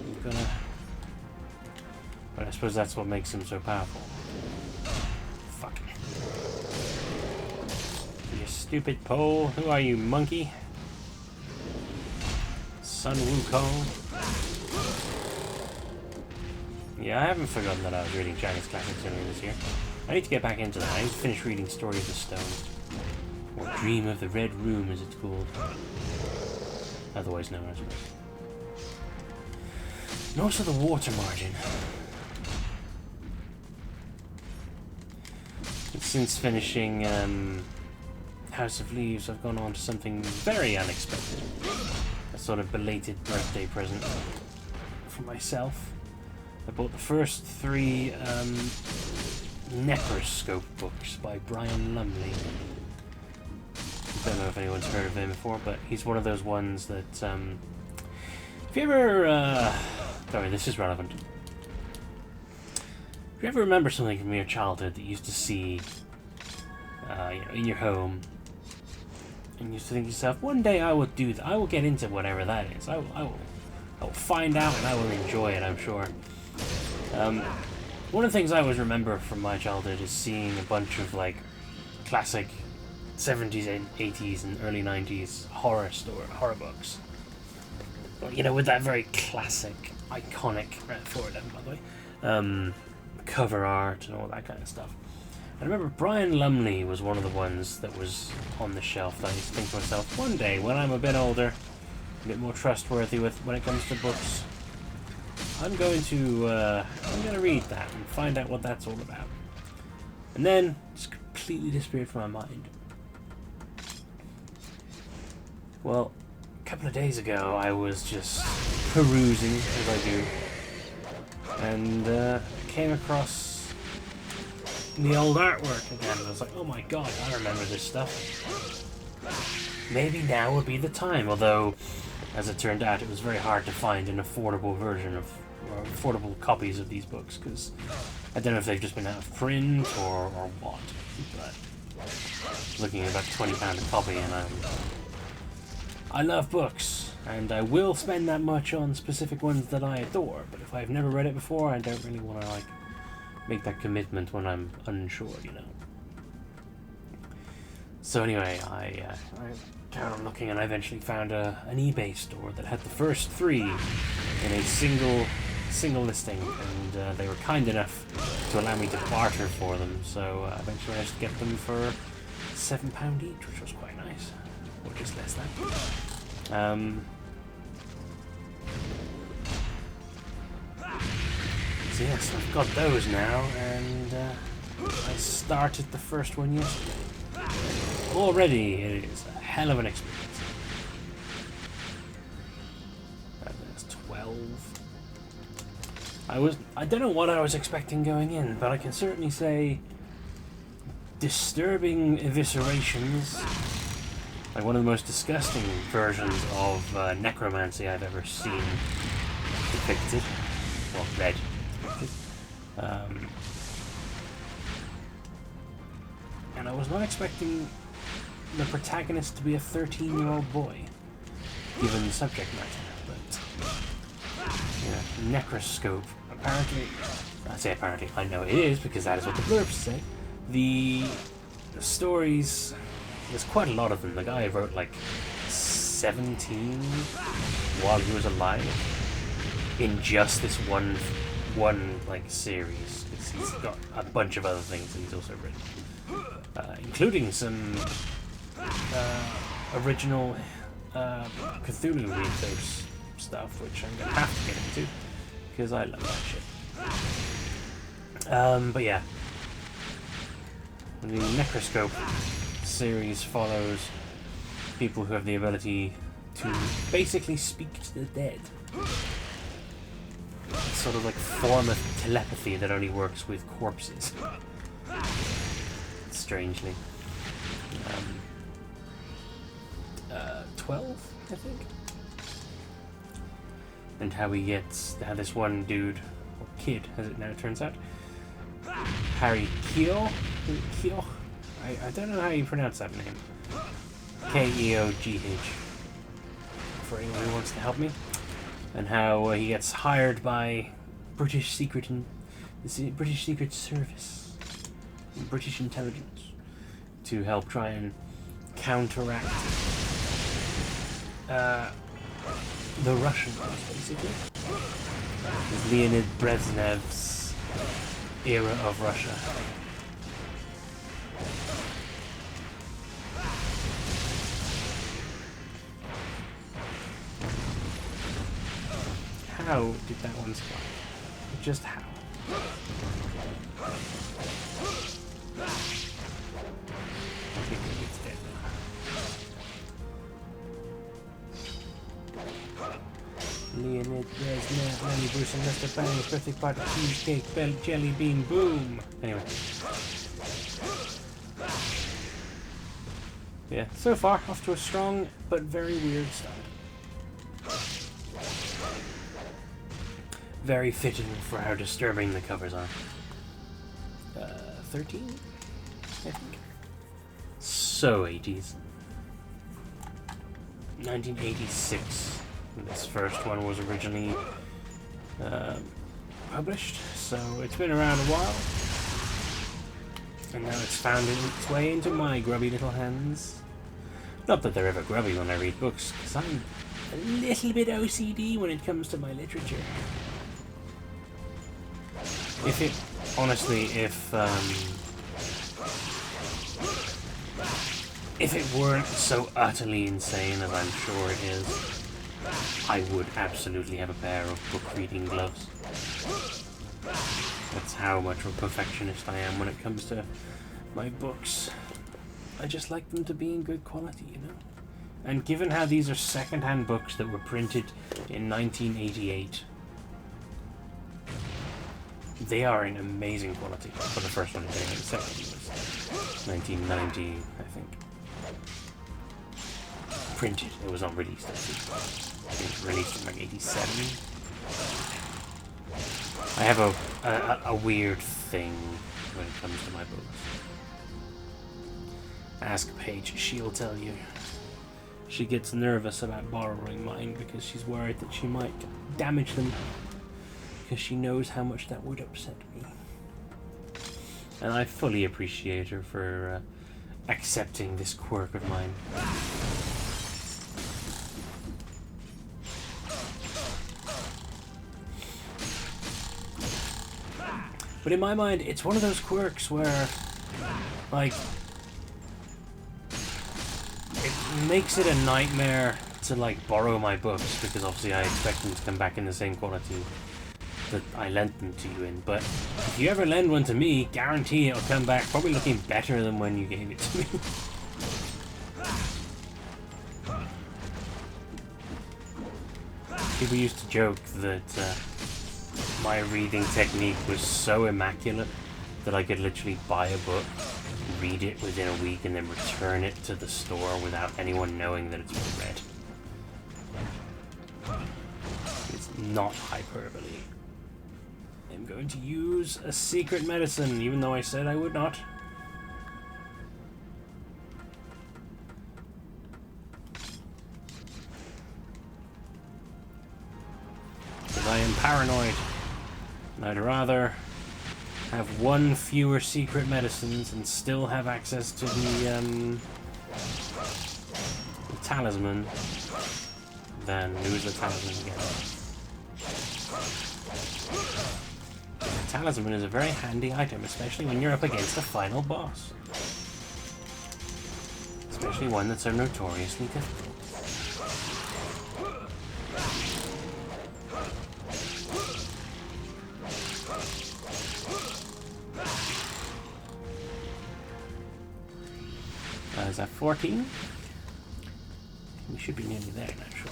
You're gonna... But I suppose that's what makes them so powerful. Fuck. You stupid pole. Who are you, monkey? Sun Wukong. Yeah, I haven't forgotten that I was reading Chinese classics earlier this year. I need to get back into that. I need to finish reading Story of the Stone. Or Dream of the Red Room, as it's called. Otherwise known as. And also the Water Margin. Since finishing House of Leaves, I've gone on to something very unexpected. A sort of belated birthday present for myself. I bought the first 3 Neperscope books by Brian Lumley. I don't know if anyone's heard of him before, but he's one of those ones that... if you ever... sorry, this is relevant. If you ever remember something from your childhood that you used to see you know, in your home, and you used to think to yourself, one day I will do that. I will get into whatever that is. I will find out and I will enjoy it, I'm sure. One of the things I always remember from my childhood is seeing a bunch of like classic 70s and 80s and early 90s horror books. You know, with that very classic, iconic, for them, by the way, cover art and all that kind of stuff. I remember Brian Lumley was one of the ones that was on the shelf that I used to think to myself, one day when I'm a bit older, a bit more trustworthy with when it comes to books, I'm going to read that and find out what that's all about. And then just completely disappeared from my mind. Well, a couple of days ago I was just perusing, as I do, and came across the old artwork again. I was like, oh my god, I remember this stuff. Maybe now would be the time, although, as it turned out, it was very hard to find an affordable version of, or affordable copies of these books, because I don't know if they've just been out of print or what, but looking at about £20 a copy, and I love books, and I will spend that much on specific ones that I adore, but if I've never read it before, I don't really want to, like, make that commitment when I'm unsure, you know. So anyway, I carried on looking, and I eventually found an eBay store that had the first 3 in a single listing, and they were kind enough to allow me to barter for them. So eventually I managed to get them for £7 each, which was quite nice, or just less than. So yes, I've got those now, and I started the first one yesterday. Already, it is a hell of an experience. There's 12. I don't know what I was expecting going in, but I can certainly say disturbing eviscerations, like one of the most disgusting versions of necromancy I've ever seen depicted, or read. And I was not expecting the protagonist to be a 13-year-old boy, given the subject matter, but yeah, necroscope. Apparently, I say apparently, I know it is because that is what the blurbs say. The stories, there's quite a lot of them. The guy wrote like 17 while he was alive in just this one like series. He's got a bunch of other things that he's also written, including some original Cthulhu mythos stuff, which I'm gonna have to get into because I love that shit. But yeah, the Necroscope series follows people who have the ability to basically speak to the dead. It's sort of like form of telepathy that only works with corpses. Strangely. 12, I think. And how this one dude, or kid, as it now turns out, Harry Keogh? I don't know how you pronounce that name. Keogh. For anyone who wants to help me. And how he gets hired by British Secret Service, British intelligence, to help try and counteract the Russians, basically. Leonid Brezhnev's era of Russia. How did that one survive? Just how? I think it's dead now. Leonid Brezhnev, Lenny Bruce, and Mr. Bang's birthday party, cheesecake, bell, jelly bean, boom! Anyway. Yeah, so far, off to a strong but very weird start. Very fitting for how disturbing the covers are. 13, I think. So 80s. 1986. This first one was originally published, so it's been around a while. And now it's found its way into my grubby little hands. Not that they're ever grubby when I read books, because I'm a little bit OCD when it comes to my literature. If it weren't so utterly insane as I'm sure it is, I would absolutely have a pair of book reading gloves. That's how much of a perfectionist I am when it comes to my books. I just like them to be in good quality, you know? And given how these are second-hand books that were printed in 1988, they are in amazing quality. For the first one, the second was 1990, I think. Printed. It was not released. I think it was released in like 87. I have a weird thing when it comes to my books. Ask Paige, she'll tell you. She gets nervous about borrowing mine because she's worried that she might damage them. Because she knows how much that would upset me. And I fully appreciate her for accepting this quirk of mine. But in my mind, it's one of those quirks where, like, it makes it a nightmare to, like, borrow my books, because obviously I expect them to come back in the same quality that I lent them to you in. But if you ever lend one to me, guarantee it'll come back probably looking better than when you gave it to me. People used to joke that my reading technique was so immaculate that I could literally buy a book, read it within a week, and then return it to the store without anyone knowing that it's been read. It's not hyperbole. I'm going to use a secret medicine, even though I said I would not. Because I am paranoid. And I'd rather have one fewer secret medicines and still have access to the talisman than lose the talisman again. The talisman is a very handy item, especially when you're up against a final boss. Especially one that's so notoriously difficult. Is that 14? We should be nearly there, naturally.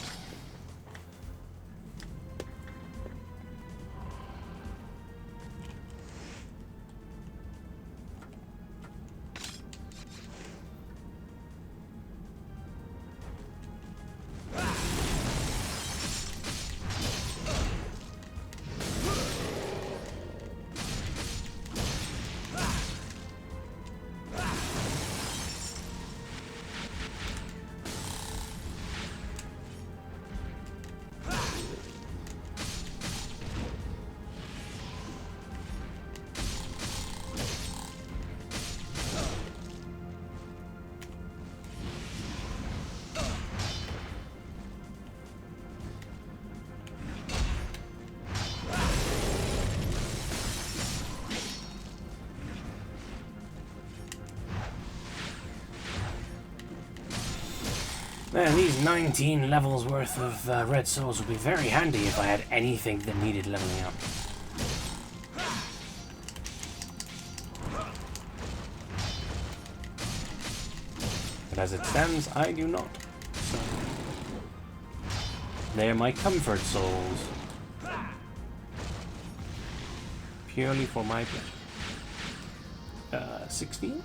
Man, these 19 levels worth of red souls would be very handy if I had anything that needed leveling up. But as it stands, I do not. So they're my comfort souls. Purely for my pleasure. 16?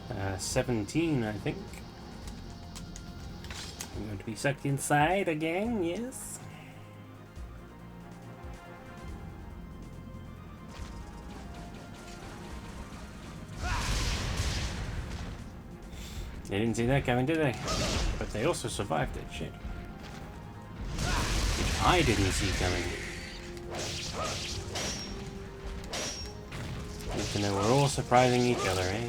Uh, 17, I think. I'm going to be sucked inside again, yes. They didn't see that coming, did they? But they also survived it, shit. Which I didn't see coming. Good to know we're all surprising each other, eh?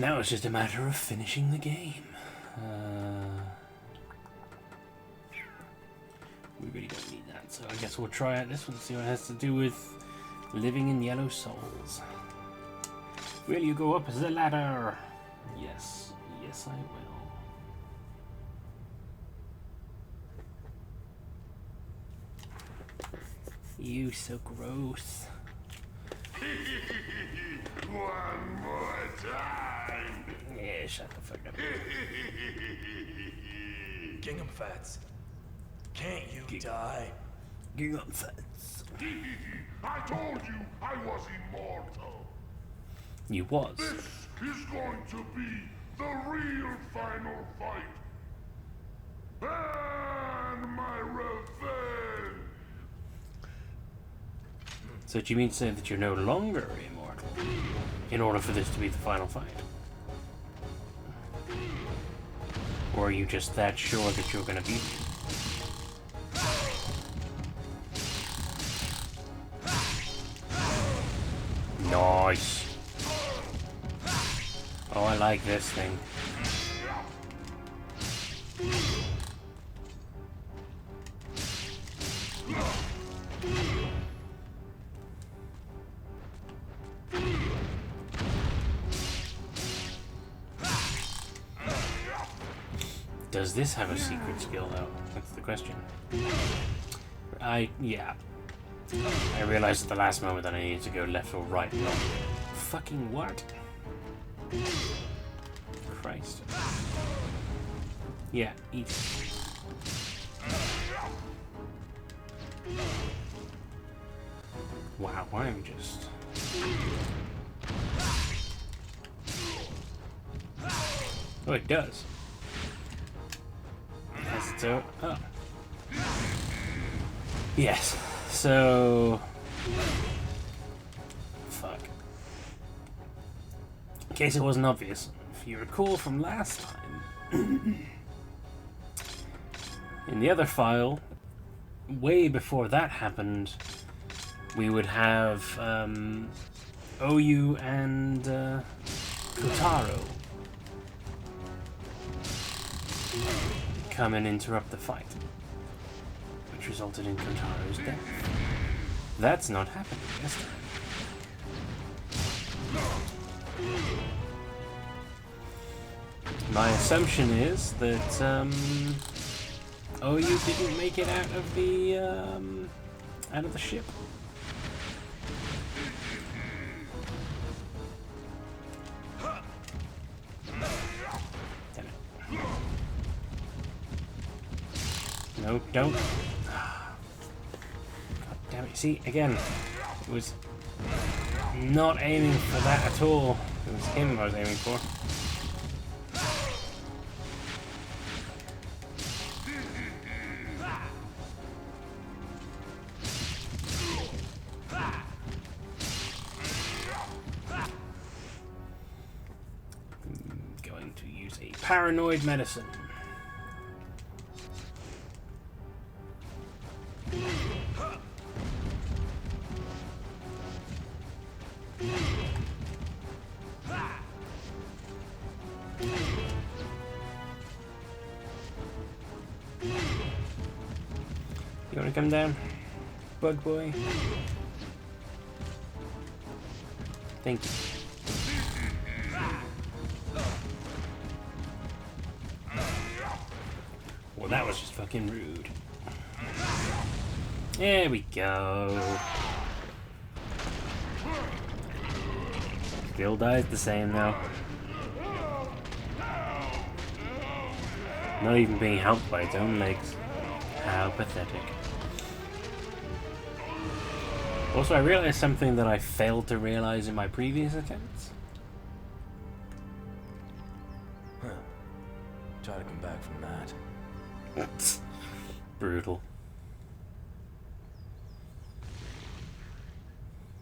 Now it's just a matter of finishing the game. We really don't need that, so I guess we'll try out this one, see what it has to do with living in Yellow Souls. Will you go up the ladder? Yes. Yes, I will. You so gross. One more time. Yeah, shut the fuck up. Gingham Fats. Can't you die? Gingham Fats. I told you I was immortal. You was. This is going to be the real final fight. And my revenge. So do you mean to say that you're no longer immortal in order for this to be the final fight? Or are you just that sure that you're gonna beat me? Nice. Oh, I like this thing. Does this have a secret skill though? That's the question. Yeah. I realized at the last moment that I needed to go left or right. No. Fucking what? Christ. Yeah, eat. Wow, I'm just... Oh, it does. Yes, so... Oh. Yes, so... Fuck. In case it wasn't obvious, if you recall from last time... in the other file, way before that happened, we would have Oyu and Kotaro come and interrupt the fight, which resulted in Kotaro's death. That's not happening this time. My assumption is that Oyu didn't make it out of the ship. Damn it. No, don't. God damn it. See, again, it was not aiming for that at all. It was him I was aiming for. Going to use a paranoid medicine. You wanna come down, bug boy? Thank you. Well, that was just fucking rude. There we go. Still dies the same though. Not even being helped by its own legs. How pathetic. Also, I realized something that I failed to realize in my previous attempts. Huh. Try to come back from that. Brutal.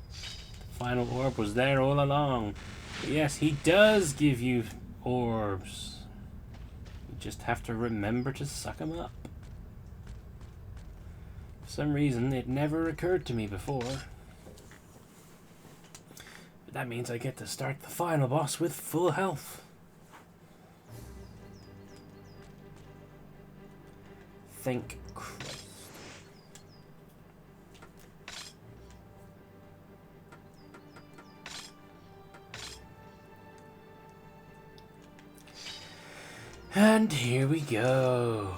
The final orb was there all along. But yes, he does give you orbs. You just have to remember to suck them up. For some reason, it never occurred to me before. But that means I get to start the final boss with full health. Thank Christ. And here we go.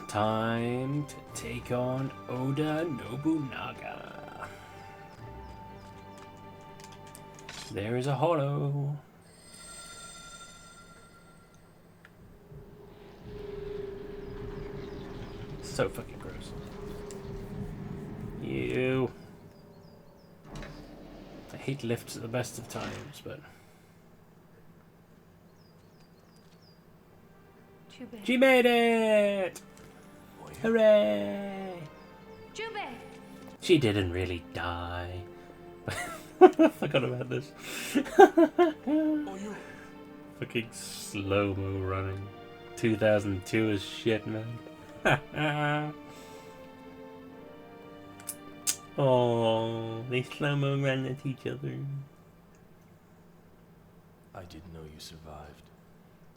Time to take on Oda Nobunaga. There is a holo. So fucking gross. Ew. I hate lifts at the best of times, but... She made it! Hooray! Jube! She didn't really die. Forgot about this. Fucking slow-mo running. 2002 is shit, man. Oh, they slow-mo ran at each other. I didn't know you survived.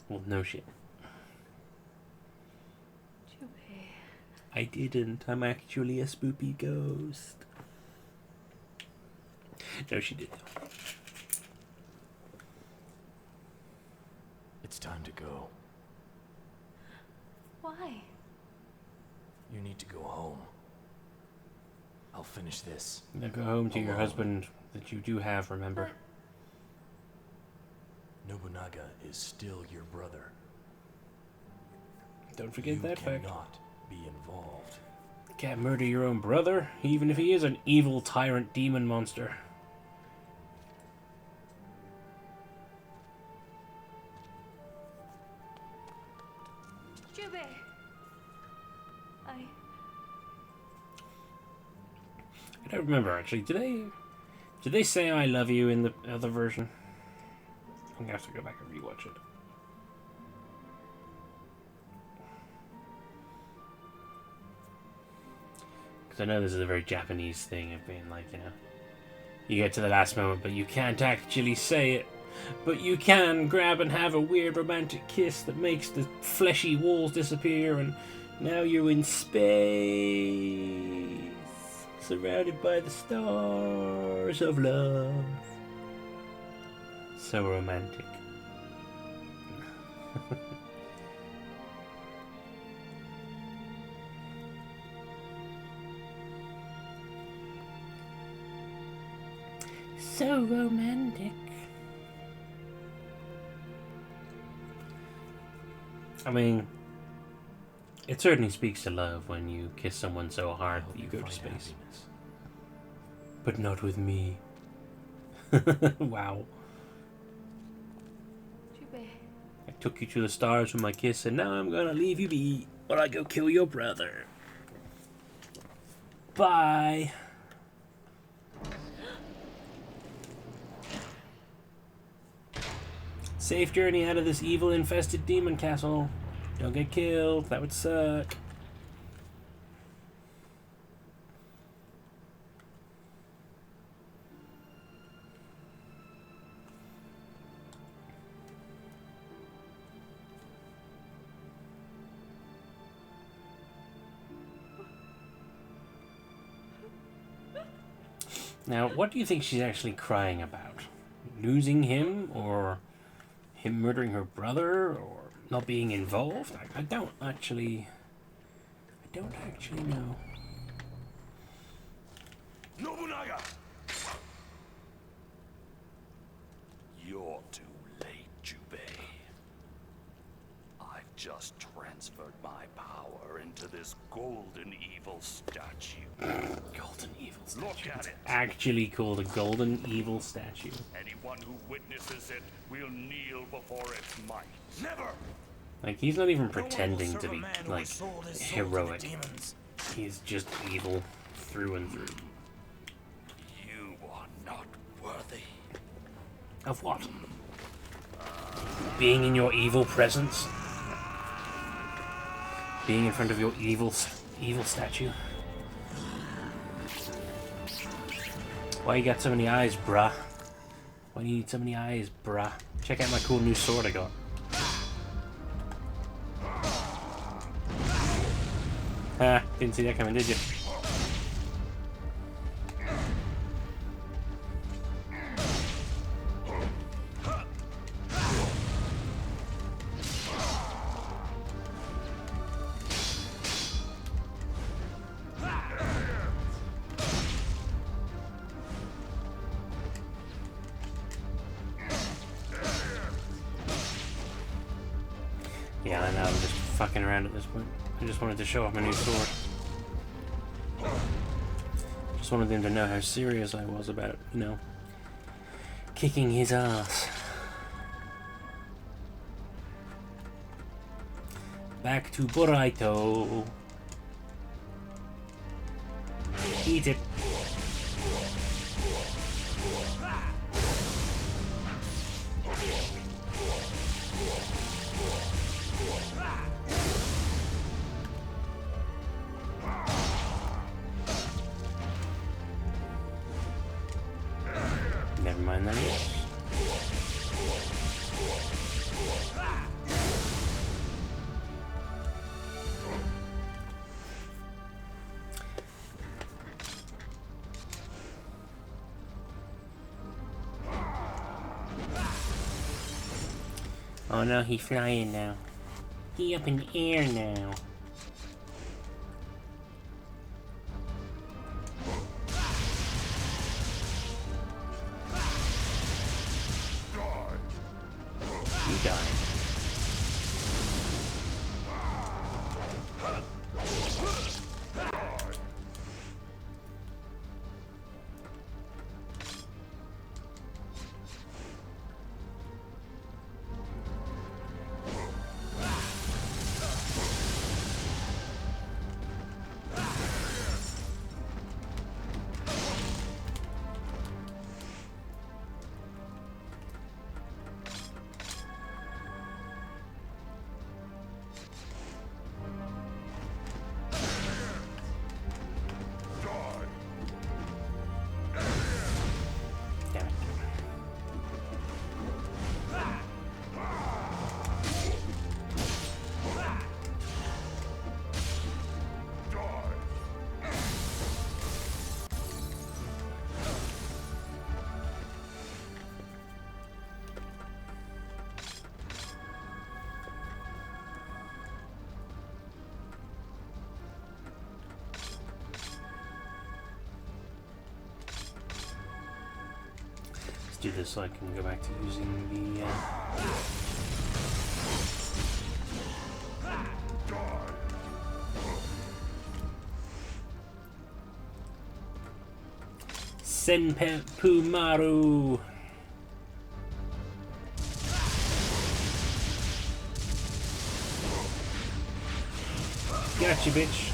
Well, no shit. Jube. I didn't. I'm actually a spoopy ghost. No, she did. It's time to go. Why? You need to go home. I'll finish this. Now go home to your Alone. husband that you do have, remember? Nobunaga is still your brother. Don't forget You that fact. cannot be involved. Can't murder your own brother, even if he is an evil tyrant demon monster. Jube! I don't remember actually. Did they say I love you in the other version? I'm gonna have to go back and rewatch it. Because I know this is a very Japanese thing of being like, you know, you get to the last moment, but you can't actually say it. But you can grab and have a weird romantic kiss that makes the fleshy walls disappear, and now you're in space, surrounded by the stars of love. So romantic. So romantic. I mean, it certainly speaks to love when you kiss someone so hard that you go to space. Happiness. But not with me. Wow. Jube. I took you to the stars with my kiss, and now I'm gonna leave you be while I go kill your brother. Bye. Safe journey out of this evil-infested demon castle. Don't get killed. That would suck. Now, what do you think she's actually crying about? Losing him, or him murdering her brother, or not being involved? I don't actually know. Nobunaga! You're too late, Jubei. I've just transferred my power into this golden evil statue. Golden evil statue. Look at It's it. actually called a golden evil statue. Anyone who witnesses it will kneel before its might. Never! Like, he's not even No one will pretending serve to a be, man who like, has sold his soul to the heroic. demons. He's just evil through and through. You are not worthy. Of what? Being in your evil presence? Being in front of your evil statue? Why you got so many eyes, bruh? Why do you need so many eyes, bruh? Check out my cool new sword I got. Ah, didn't see that coming, did you? Yeah, I know, I'm just fucking around at this point. I just wanted to show off my new sword. Just wanted them to know how serious I was about, you know, kicking his ass. Back to burrito. Eat it. Never mind that. Oh no, he's flying now. He up in the air now. You die. Damn it. Let's do this so I can go back to using the Senpumaru. Gotcha, bitch.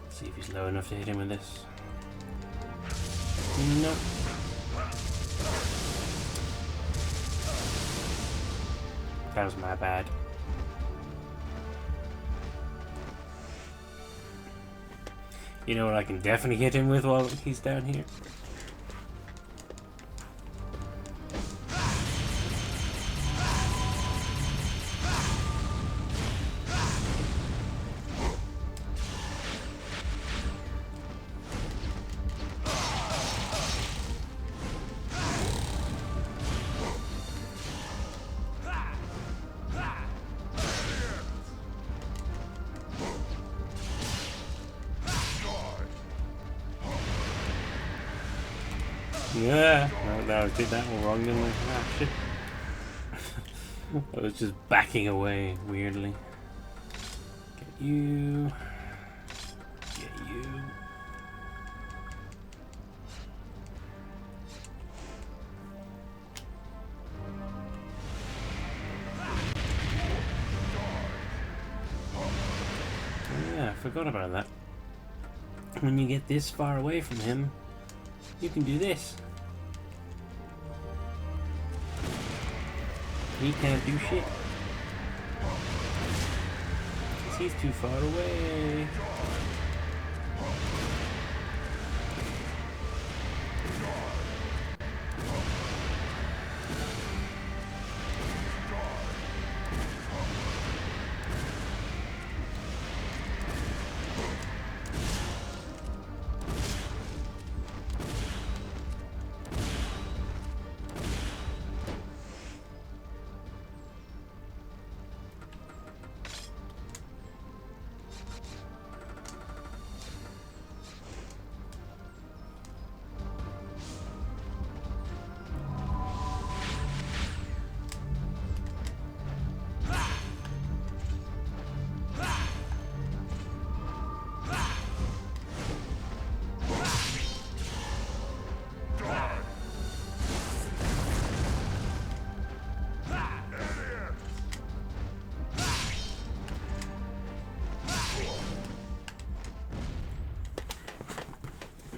See if he's low enough to hit him with this. Nope. That was my bad. You know what I can definitely hit him with while he's down here? Yeah, no, I did that one wrong, didn't I? Ah, shit. I was just backing away weirdly. Get you. Get you. forgot about that. When you get this far away from him, you can do this. He can't do shit. 'Cause he's too far away.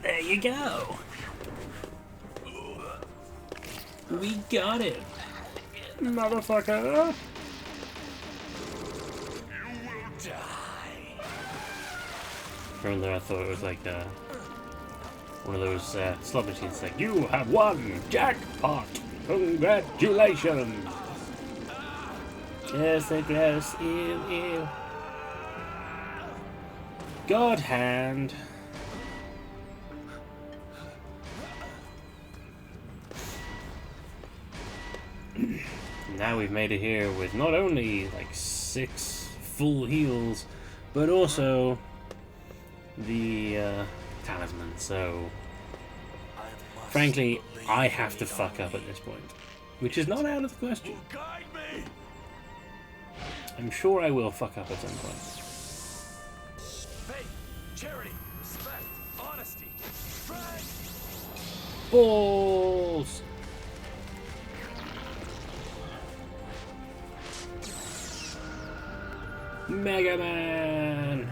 There you go. We got it. Motherfucker. Earlier I thought it was like one of those slot machines like, you have won! Jackpot! Congratulations! Just a gross, ew, ew. God hand. Now we've made it here with not only like 6 full heals, but also the talisman. So, frankly, I have to fuck up at this point, which is not out of the question. Guide me. I'm sure I will fuck up at some point. Faith, charity, respect, honesty, strength. Balls! Mega Man!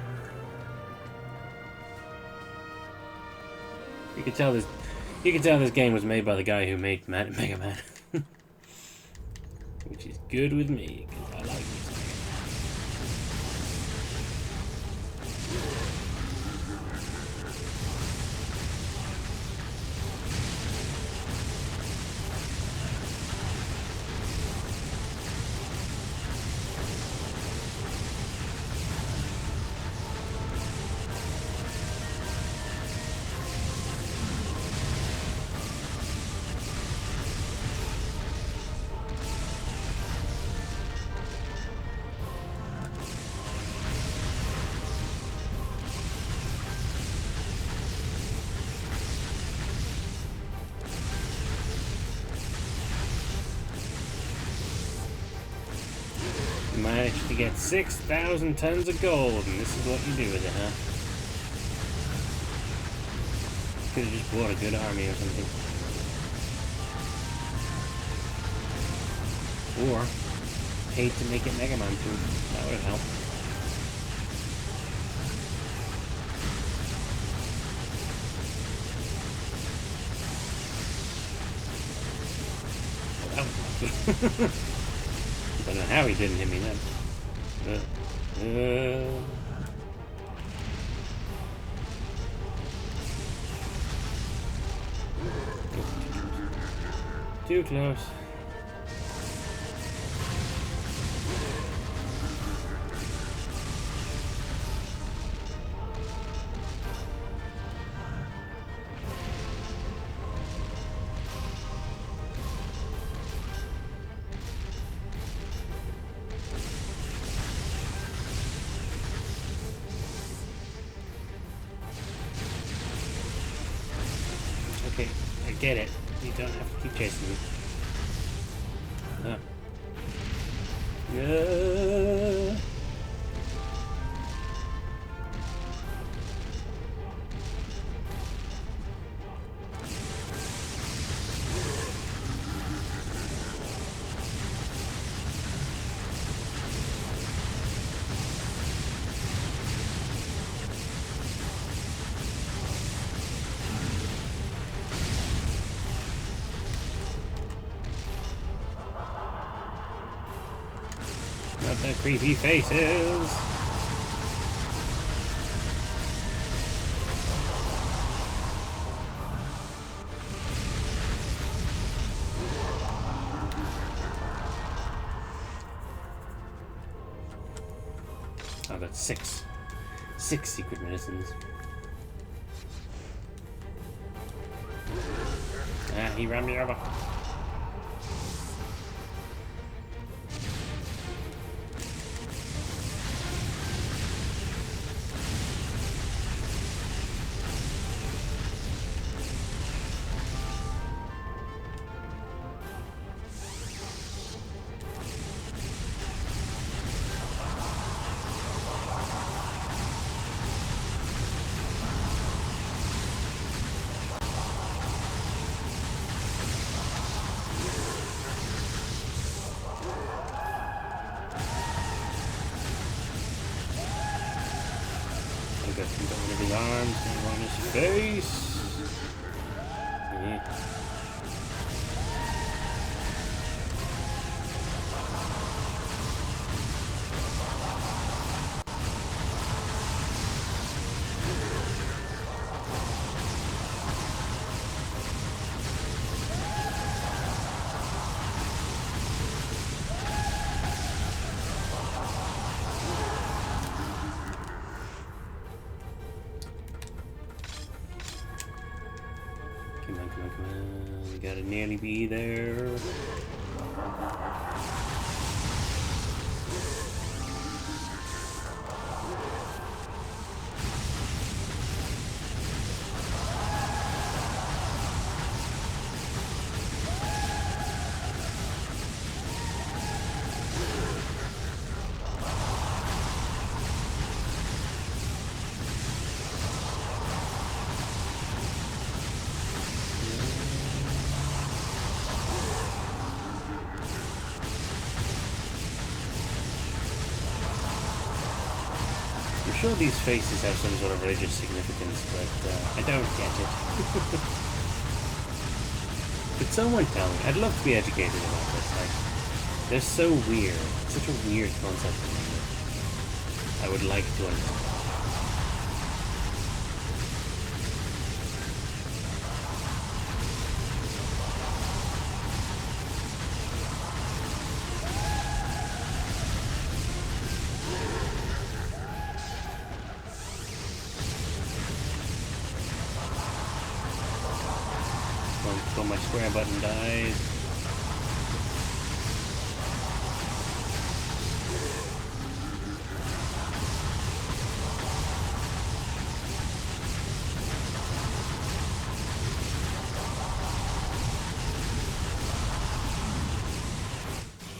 You can tell this game was made by the guy who made Mega Man. Which is good with me, because I like this game. You managed to get 6,000 tons of gold, and this is what you do with it, huh? Could have just bought a good army or something. Or paid to make it Mega Man 2. That would have helped. Well, that was lucky. I don't know how he didn't hit me then. Too close. Okay, I get it. You don't have to keep chasing me. Yeah. Not the creepy faces. I've got six secret medicines. Ah, he ran me over. Got one of his arms, one on his face. Yeah. Come on, come on, come on. We gotta nearly be there. I'm sure these faces have some sort of religious significance, but I don't get it. Could someone tell me? I'd love to be educated about this. Like, they're so weird. It's such a weird concept to me. I would like to understand. Until my square button dies.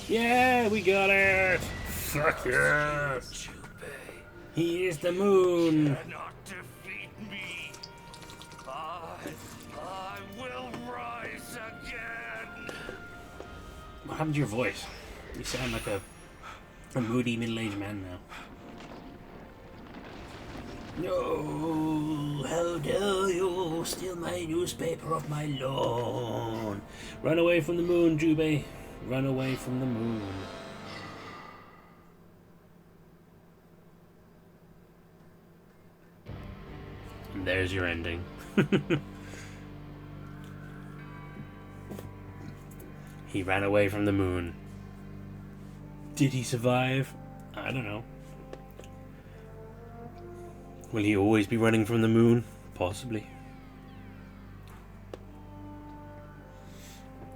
Yeah, we got it! Fuck yeah! He is the moon! Cannot defeat me. I will rise again. What happened to your voice? You sound like a moody middle-aged man now. No, how dare you steal my newspaper off my lawn? Run away from the moon, Jubei. Run away from the moon. And there's your ending. He ran away from the moon. Did he survive? I don't know. Will he always be running from the moon? Possibly.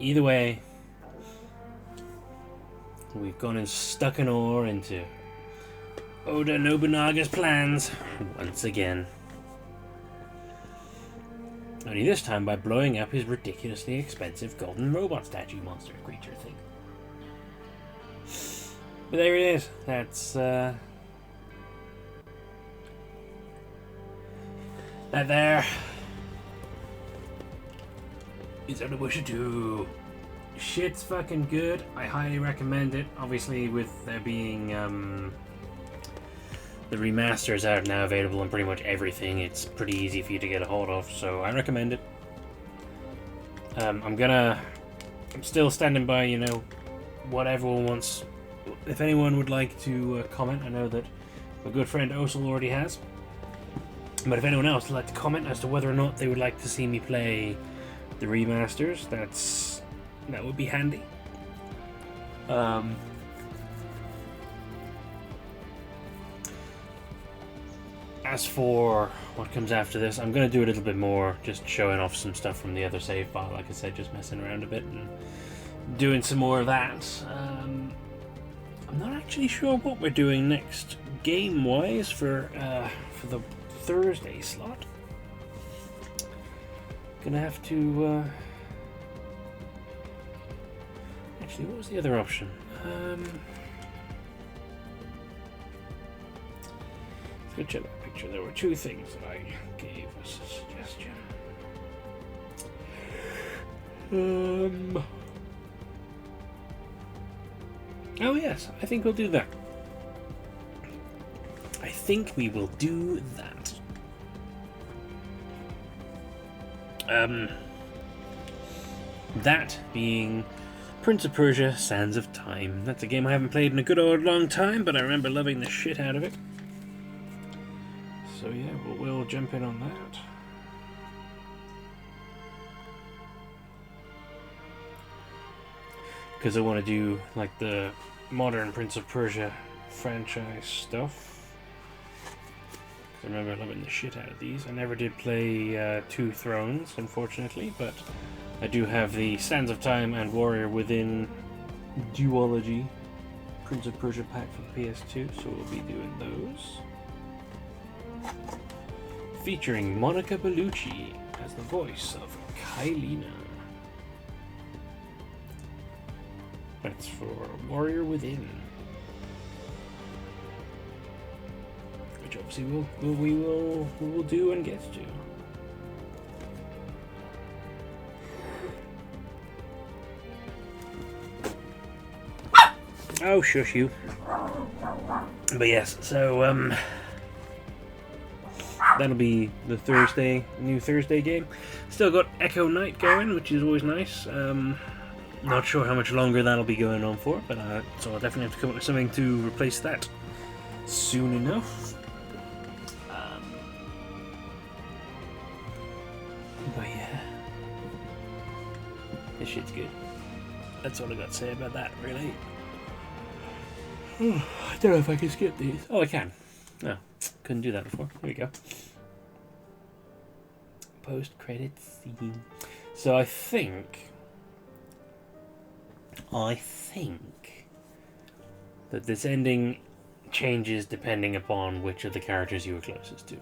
Either way, we've gone and stuck an oar into Oda Nobunaga's plans once again. Only this time by blowing up his ridiculously expensive golden robot statue monster creature thing. But there it is. That's that there is Onimusha 2. Shit's fucking good. I highly recommend it. Obviously, with there being the remasters out now available on pretty much everything, it's pretty easy for you to get a hold of. So I recommend it. I'm still standing by, you know, what everyone wants if anyone would like to comment, I know that my good friend Osel already has. But if anyone else would like to comment as to whether or not they would like to see me play the remasters, that would be handy. As for what comes after this, I'm going to do a little bit more, just showing off some stuff from the other save file, like I said, just messing around a bit and doing some more of that. I'm not actually sure what we're doing next game-wise for the Thursday slot. Gonna have to... Actually, what was the other option? Let's go check that picture. There were two things that I gave as a suggestion. Oh yes, I think we'll do that. I think we will do that. That being Prince of Persia: Sands of Time. That's a game I haven't played in a good old long time, but I remember loving the shit out of it. So yeah, we'll jump in on that. Because I want to do like the modern Prince of Persia franchise stuff. I remember loving the shit out of these. I never did play Two Thrones, unfortunately, but I do have the Sands of Time and Warrior Within duology Prince of Persia pack for the PS2, so we'll be doing those. Featuring Monica Bellucci as the voice of Kylina. That's for Warrior Within, which obviously we will do and get to. Oh, shush you. But yes, so that'll be the new Thursday game. Still got Echo Knight going, which is always nice. Not sure how much longer that'll be going on for, but so I'll definitely have to come up with something to replace that soon enough. But yeah, this shit's good. That's all I got to say about that, really. I don't know if I can skip these. Oh, I can. No, couldn't do that before. There we go. Post-credit scene. So I think that this ending changes depending upon which of the characters you were closest to.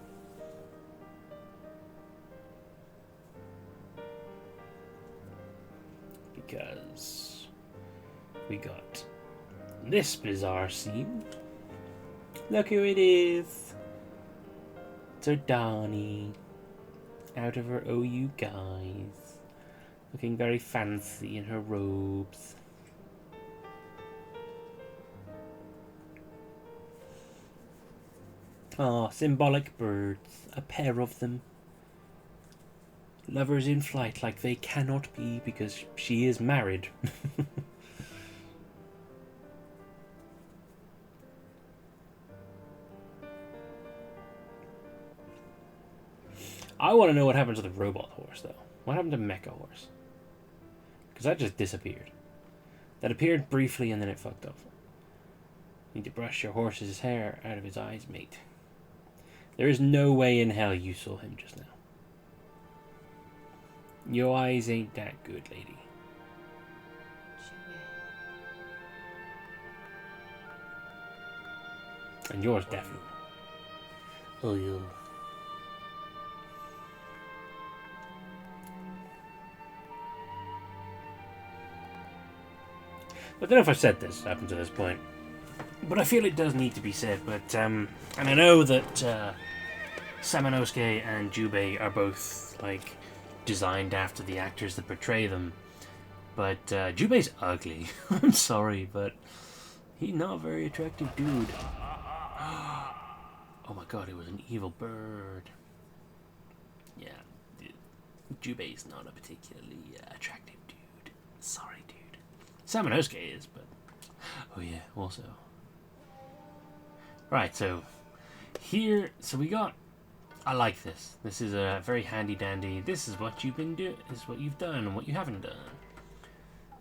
Because we got this bizarre scene. Look who it is. It's our Donnie. Out of her OU guise. Looking very fancy in her robes. Ah, symbolic birds. A pair of them. Lovers in flight like they cannot be because she is married. I want to know what happened to the robot horse, though. What happened to Mecha Horse? Because that just disappeared. That appeared briefly and then it fucked off. Need to brush your horse's hair out of his eyes, mate. There is no way in hell you saw him just now. Your eyes ain't that good, lady. And yours definitely. Oh, yeah. I don't know if I've said this up until this point, but I feel it does need to be said. But and I know that Samanosuke and Jubei are both like designed after the actors that portray them, but Jubei's ugly. I'm sorry, but he's not a very attractive dude. Oh my god, it was an evil bird. Yeah, Jubei's not a particularly attractive dude. Sorry, dude. Samanosuke is, but... Oh yeah, also. Right, so here, so we got. I like this. This is a very handy dandy. This is what you've been doing. This is what you've done and what you haven't done.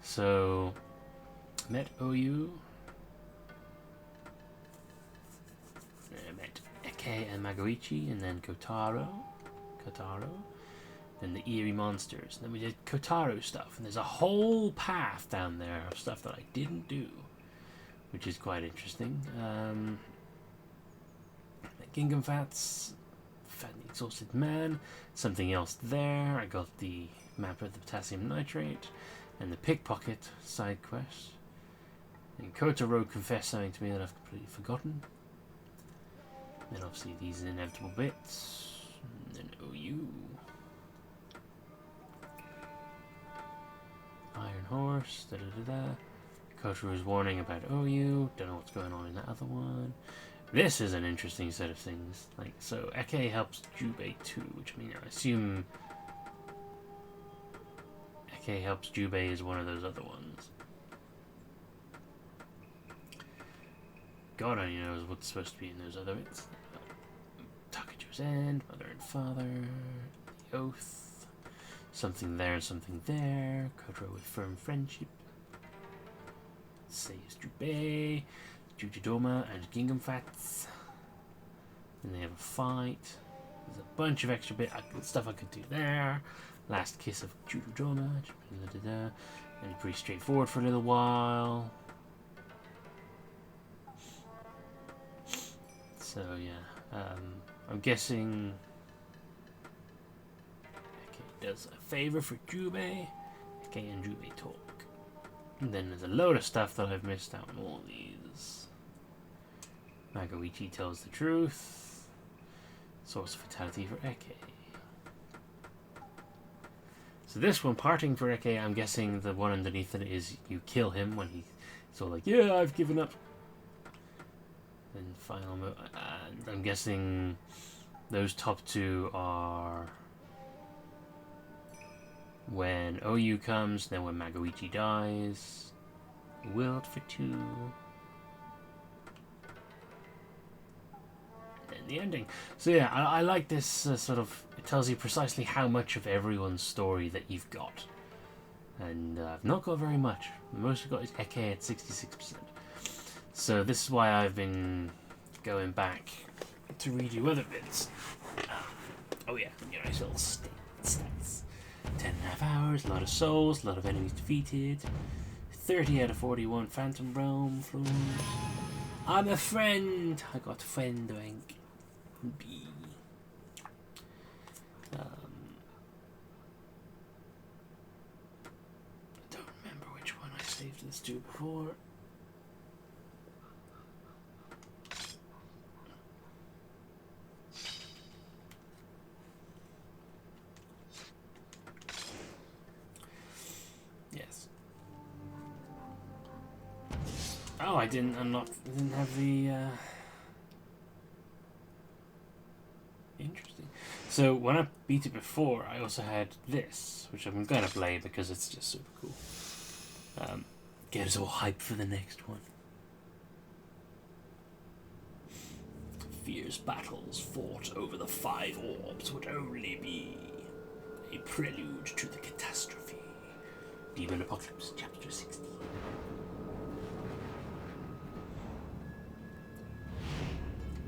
So, met OU. Met Eke and Magoichi, and then Kotaro. Then the eerie monsters. Then we did Kotaro stuff, and there's a whole path down there of stuff that I didn't do, which is quite interesting. Gingham Fats, Fat and the Exhausted Man, something else there. I got the map of the potassium nitrate, and the pickpocket side quest. And Kotaro confessed something to me that I've completely forgotten. Then obviously these inevitable bits. And then OU. Iron Horse, da-da-da-da. Kotaro's warning about OU. Don't know what's going on in that other one. This is an interesting set of things. Like, so Eke helps Jubei too, which I mean, I assume Eke helps Jubei is one of those other ones. God only knows what's supposed to be in those other bits. Takaju's End, Mother and Father, the Oath, something there and something there. Kotaro with firm friendship. Saves Jubei, Jujidoma and Gingham Fats. Then they have a fight. There's a bunch of extra stuff I could do there. Last kiss of Jujidoma. And pretty straightforward for a little while. So yeah, I'm guessing Eke does a favor for Jubei. Eke and Jubei talk. And then there's a load of stuff that I've missed out on all these. Magoichi tells the truth. Source of fatality for Eke. So this one, parting for Eke, I'm guessing the one underneath it is you kill him when he's all like, yeah, I've given up. And final move. And I'm guessing those top two are when OU comes, then when Magoichi dies. Willed for 2. And the ending. So yeah, I like this sort of. It tells you precisely how much of everyone's story that you've got. And I've not got very much. The most I've got is Eke at 66%. So this is why I've been going back to read you other bits. Oh yeah, your nice little stats. 10.5 hours, a lot of souls, a lot of enemies defeated. 30 out of 41 Phantom Realm floors. I'm a friend! I got a friend, Wank. B. I don't remember which one I saved this to before. Yes. Oh, I didn't unlock. I didn't have the. Interesting. So when I beat it before, I also had this, which I'm gonna play because it's just super cool. Get us all hyped for the next one. Fierce battles fought over the 5 orbs would only be a prelude to the catastrophe. Demon Apocalypse, Chapter 60.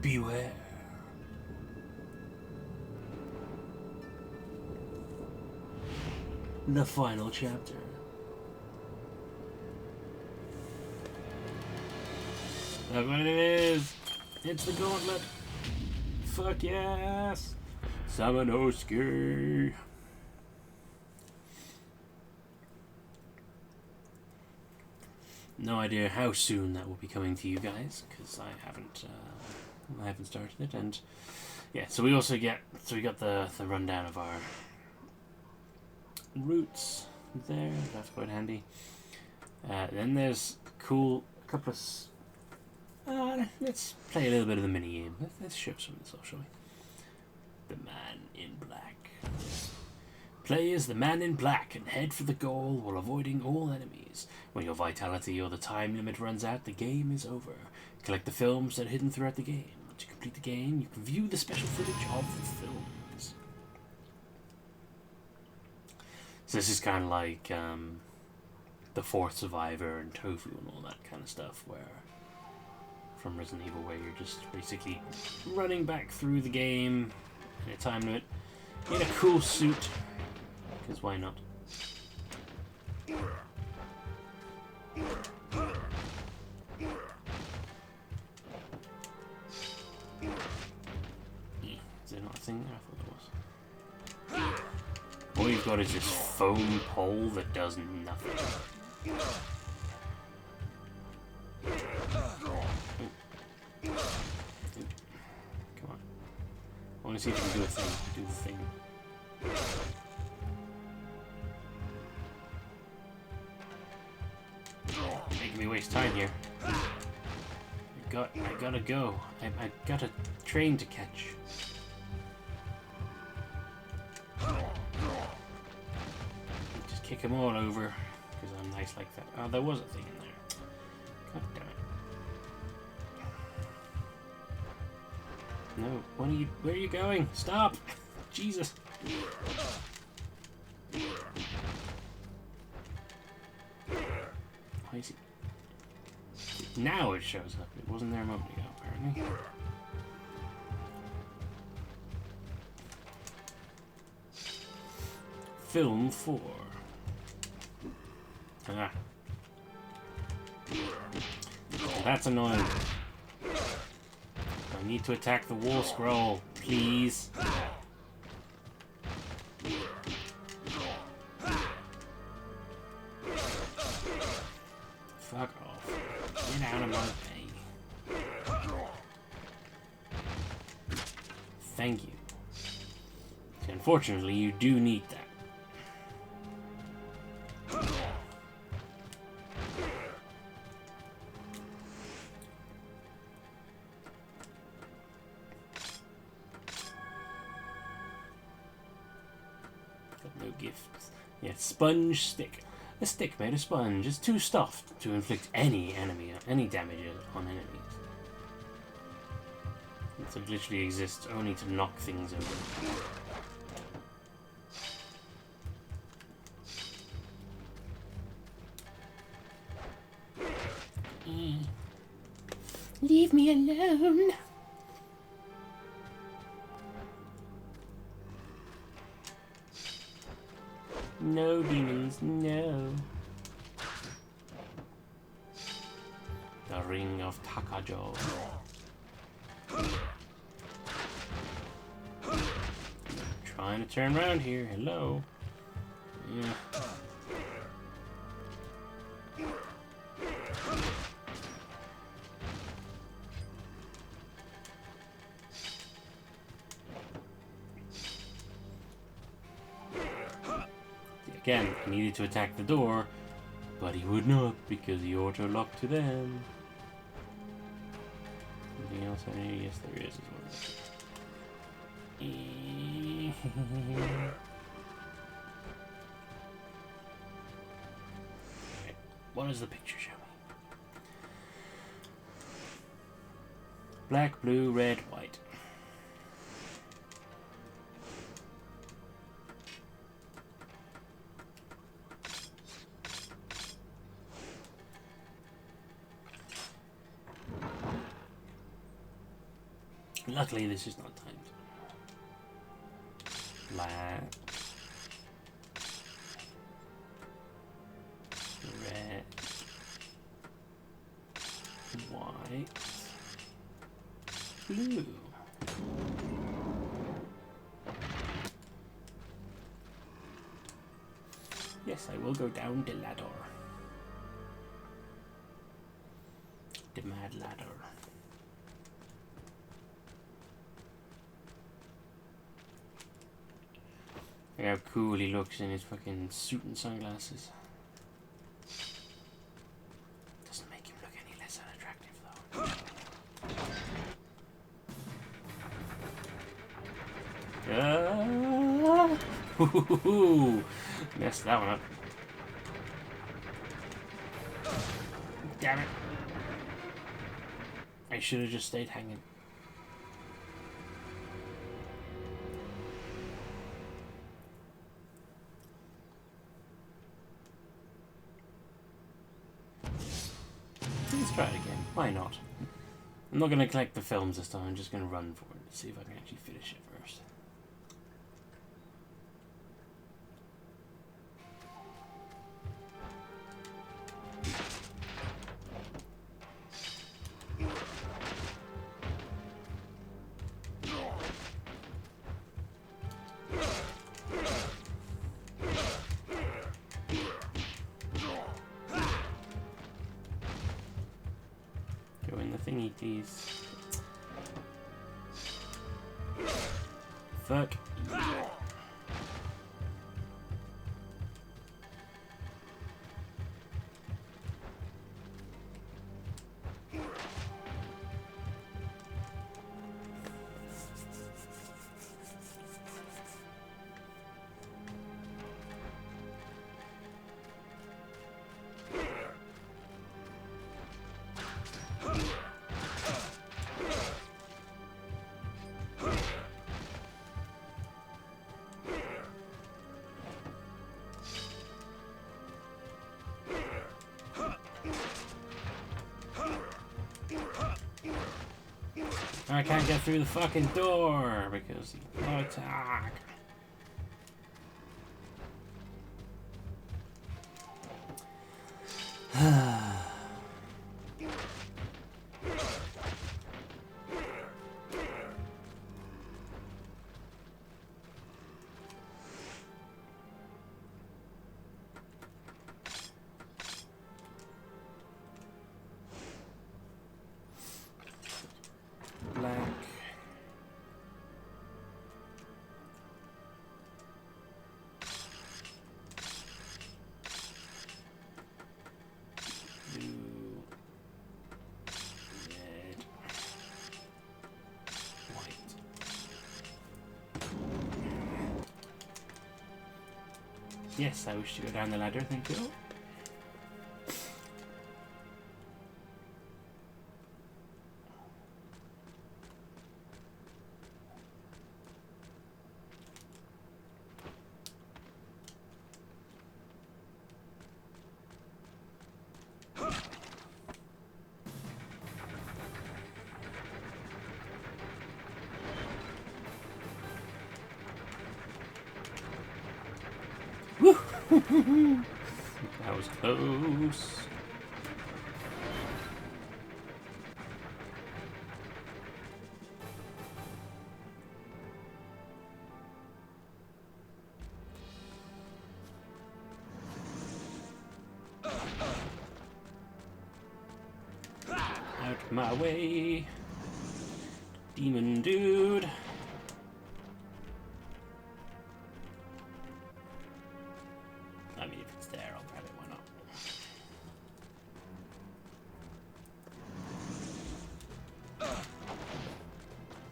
Beware. The final chapter. Look what it is! It's the gauntlet! Fuck yes! Samanosuke! No idea how soon that will be coming to you guys, because I haven't started it, and yeah, so we also get, we got the rundown of our routes there, that's quite handy. Then there's a couple of, let's play a little bit of the mini game. Let's show some of this off, shall we? The Man in Black. Play as the man in black and head for the goal while avoiding all enemies. When your vitality or the time limit runs out, the game is over. Collect the films that are hidden throughout the game. To complete the game, you can view the special footage of the films. So this is kind of like the Fourth Survivor and Tofu and all that kind of stuff, where from Resident Evil, where you're just basically running back through the game in a time limit in a cool suit, because why not? Is there not a thing there? I thought there was. All you've got is this foam pole that does nothing. Come on. I want to see if you can do a thing. Do the thing. Making me waste time here. I gotta go. I got a train to catch. Just kick them all over because I'm nice like that. Oh, there was a thing in there. God damn it. No, where are you going? Stop! Jesus. Why is it? Now it shows up. It wasn't there a moment ago, apparently. Film 4. Ah. That's annoying. I need to attack the wall scroll, please. Fuck off. Get out of my way. Thank you. See, unfortunately, you do need that. Got no gifts. Yeah, sponge stick. A stick made of sponge is too stuffed to inflict any damage on enemies. So it literally exists only to knock things over. Leave me alone. No, demons, no. The Ring of Takajo. Trying to turn around here. Hello. Yeah. Again, I needed to attack the door, but he would not because he auto-locked to them. Anything else I need? Yes, there is as well. Right. What does the picture show me? Black, blue, red, white. Luckily, this is not timed. Black. Red. White. Blue. Yes, I will go down the ladder. The mad ladder. Look how cool he looks in his fucking suit and sunglasses. Doesn't make him look any less unattractive though. Ooh, messed that one up. Damn it. I should have just stayed hanging. Let's try it again. Why not? I'm not going to collect the films this time. I'm just going to run for it. See if I can actually finish it first. Go in the thingy, please. Fuck. Yeah. I can't get through the fucking door because no attack. Black. Blue. Red. White. Yes, I wish to go down the ladder, thank you. Woo! That was close. Out my way, demon dude. I mean, if it's there, I'll grab it. Why not?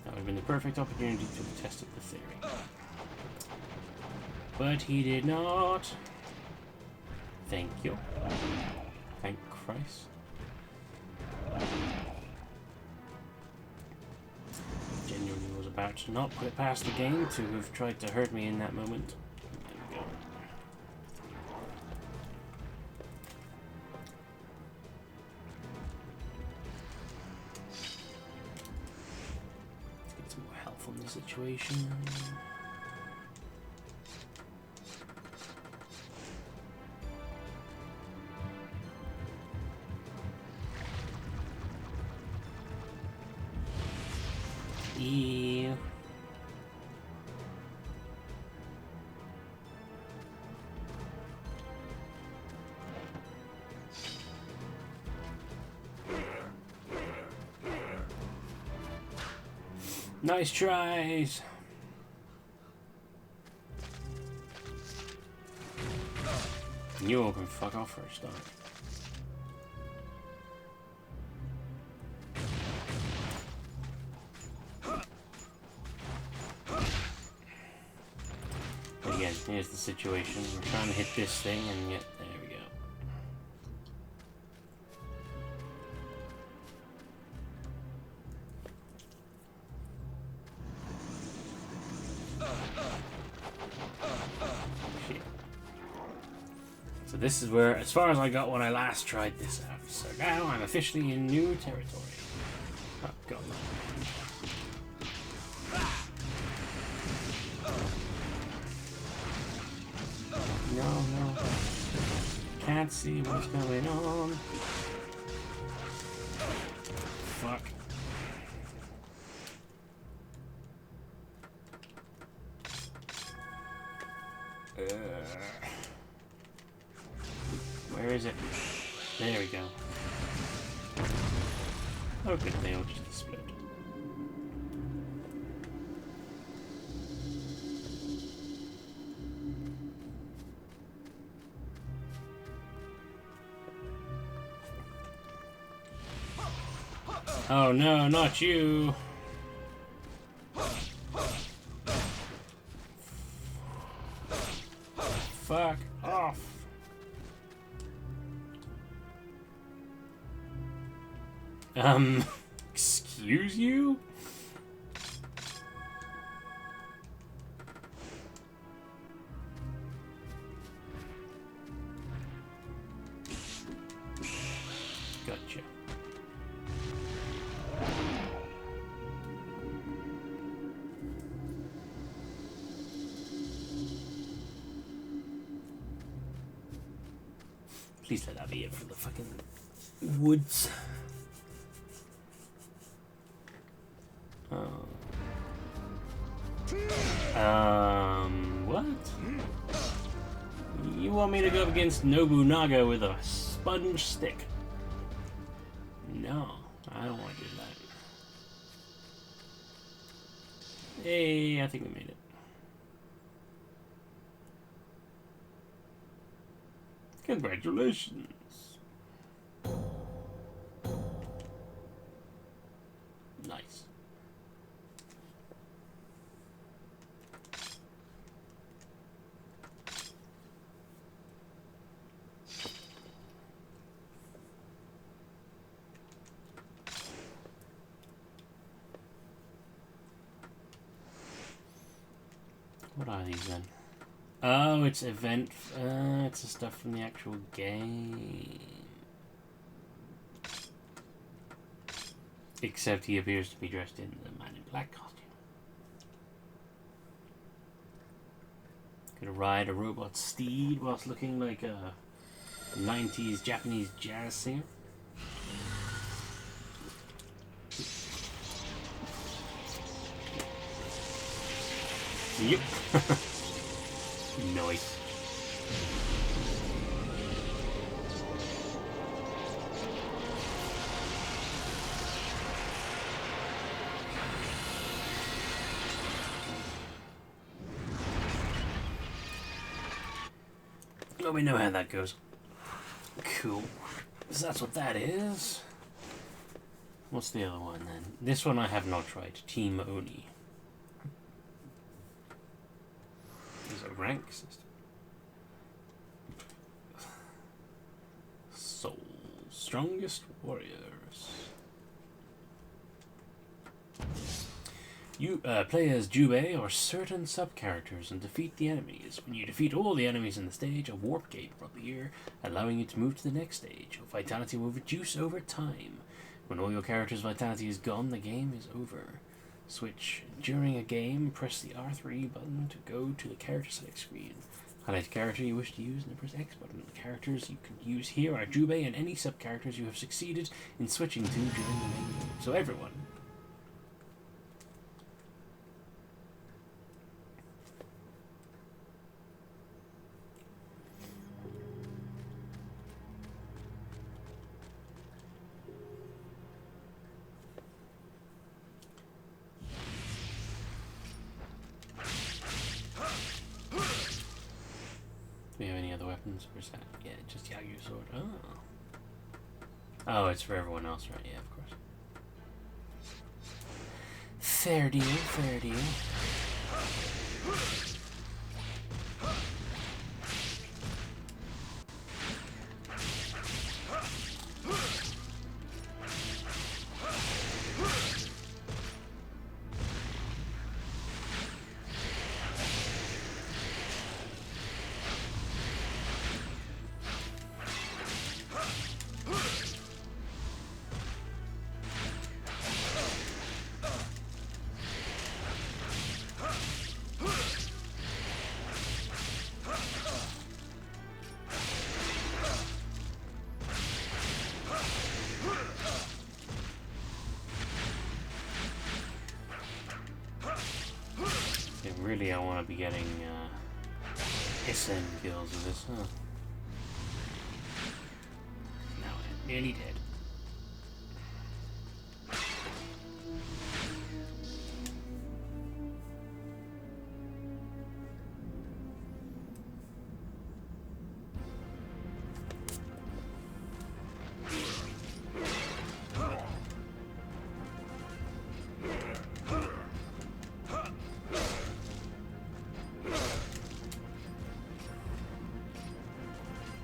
That would have been the perfect opportunity to have tested the theory. But he did not. Thank you. Thank Christ. Genuinely was about to not put it past the game to have tried to hurt me in that moment. There we go. Let's get some more health on the situation. Yeah. Nice tries. You all can fuck off for a start. But again, Here's the situation. We're trying to hit this thing, and yet there we go. Shit. So this is where, as far as I got when I last tried this out. So now I'm officially in new territory. Oh god. No. Can't see what's going on. Fuck. Where is it? There we go. Oh, good thing I'll just split. Oh no, not you! Fuck off! Excuse you? Gotcha. Please let that be it for the fucking woods. What? You want me to go up against Nobunaga with a sponge stick? No, I don't want to do that. Hey, I think we made it. Congratulations. Nice. What are these then? Oh, it's event. It's the stuff from the actual game. Except he appears to be dressed in the Man in Black costume. Gonna ride a robot steed whilst looking like a 90s Japanese jazz singer. Yep. Nice. Let me know how that goes. Cool. So that's what that is. What's the other one then? This one I have not tried. Team Oni. There's a rank system. Soul. Strongest warriors. You play as Jubei or certain sub-characters and defeat the enemies. When you defeat all the enemies in the stage, a warp gate will appear, allowing you to move to the next stage. Your vitality will reduce over time. When all your characters' vitality is gone, the game is over. Switch. During a game, press the R3 button to go to the character select screen. Highlight the character you wish to use and then press X button. The characters you can use here are Jubei and any sub-characters you have succeeded in switching to during the main game. So everyone. Do we have any other weapons? Or is that? Yeah, just Yagu's sword. Oh. Oh, it's for everyone else, right? Yeah, of course. Fair deal, fair deal. really I want to be getting SN kills with this, huh? Now I'm nearly dead.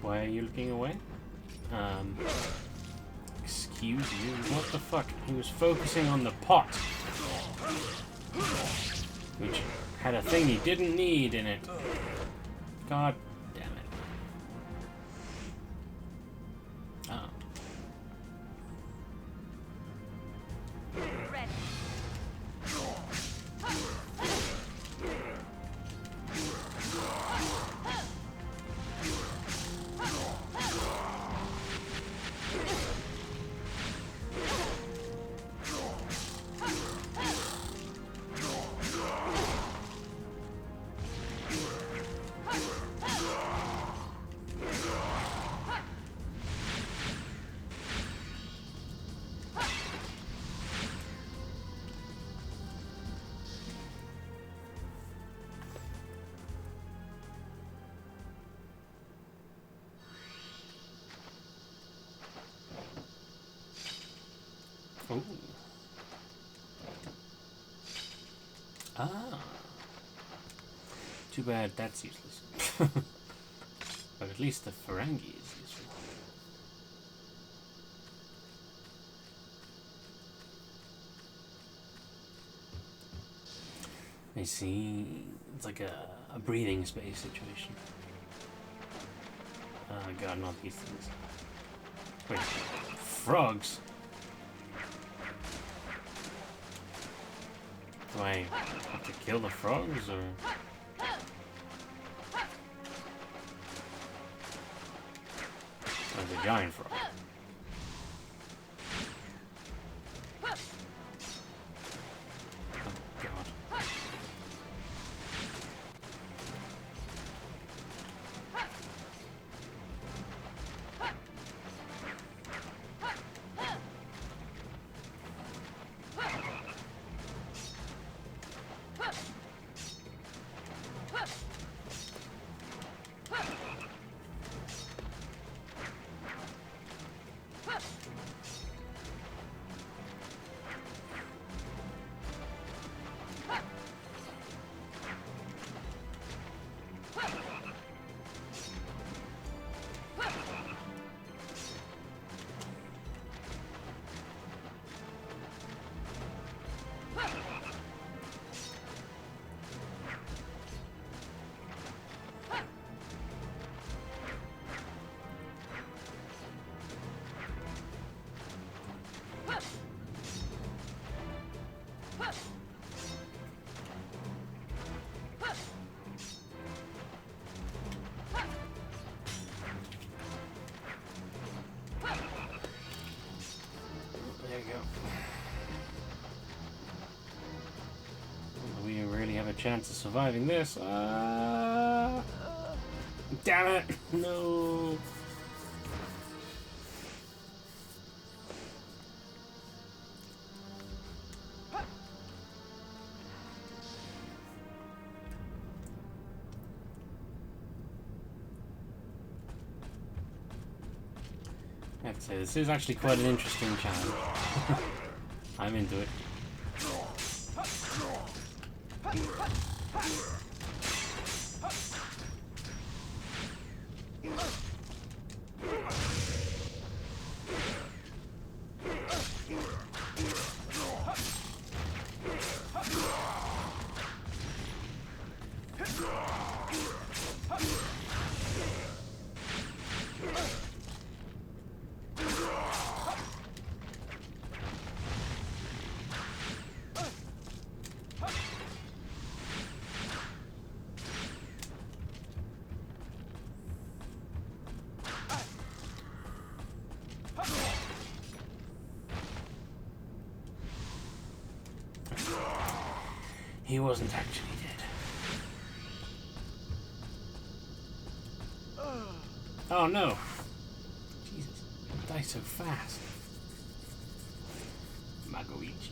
Why are you looking away? Excuse you? What the fuck? He was focusing on the pot. Which had a thing he didn't need in it. God damn it. Oh. Ready. Ooh. Ah. Too bad that's useless. But at least the Ferengi is useful. I see. It's like a breathing space situation. Oh god, not these things. Wait, frogs? Do I have to kill the frogs, or...? Oh, the giant frog. Oh, God. There you go. We really have a chance of surviving this. Damn it! No! I have to say, this is actually quite an interesting challenge. I'm into it. He wasn't actually dead. Oh no! Jesus, it dies so fast. Magoichi.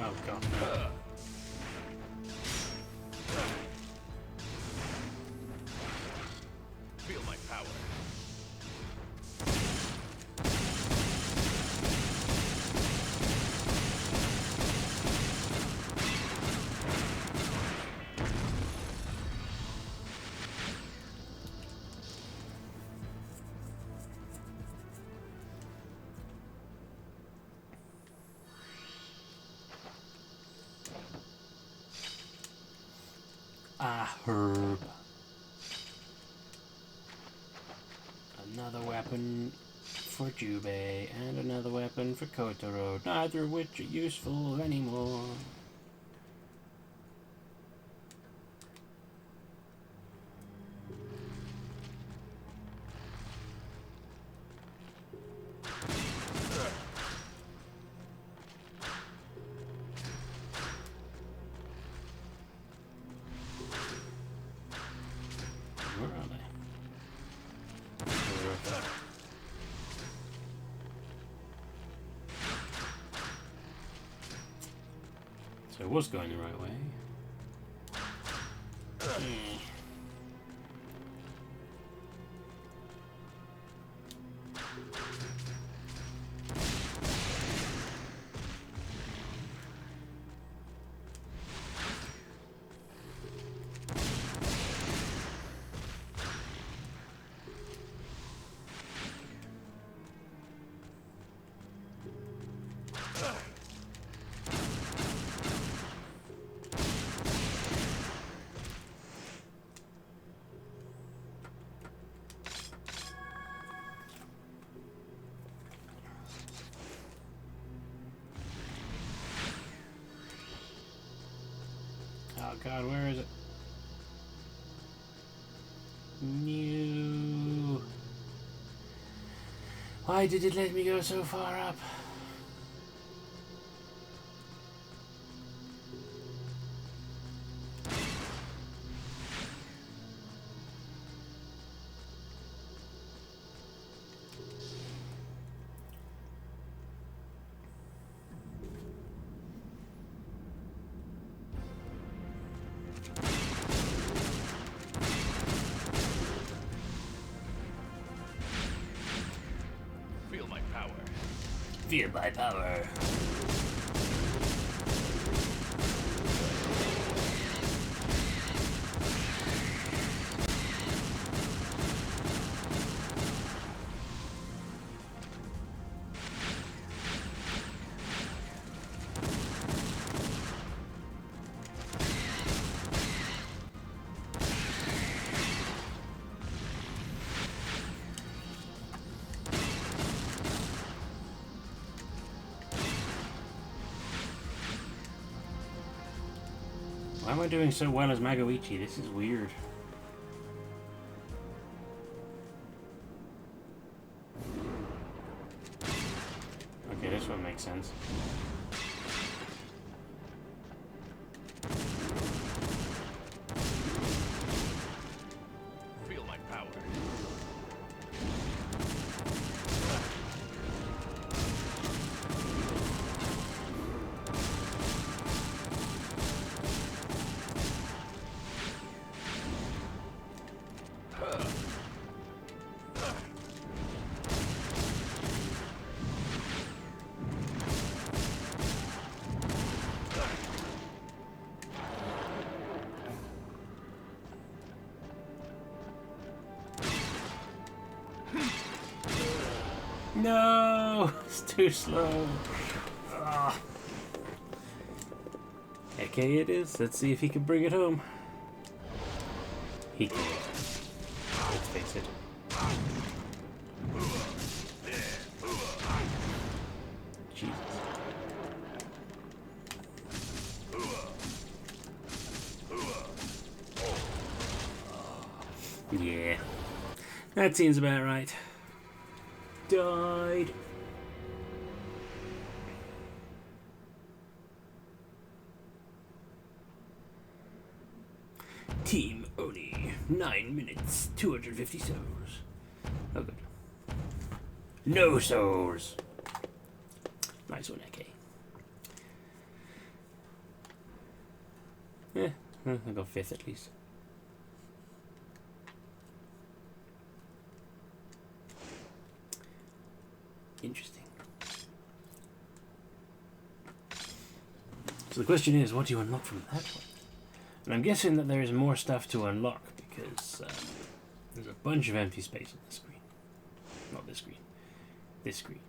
Oh god, no. Feel my power. Ah, herb. Another weapon for Jubei, and another weapon for Kotaro, neither of which are useful anymore. Where are they? They're right there. So it was going the right way. Eh. Oh god, where is it? No. Why did it let me go so far up? Feel my power. Feel my power. Why am I doing so well as Magoichi? This is weird. Okay, this one makes sense. Feel my power. No! It's too slow. Ah. Okay, it is. Let's see if he can bring it home. He can. Let's face it. Jesus. Yeah. That seems about right. Died. Team Oni. 9 minutes, 250 souls. Oh, good. No souls. Nice one, AK. Yeah, I got 5th at least. Interesting. So the question is, what do you unlock from that one? And I'm guessing that there is more stuff to unlock because there's a bunch of empty space on the screen. Not this screen. This screen.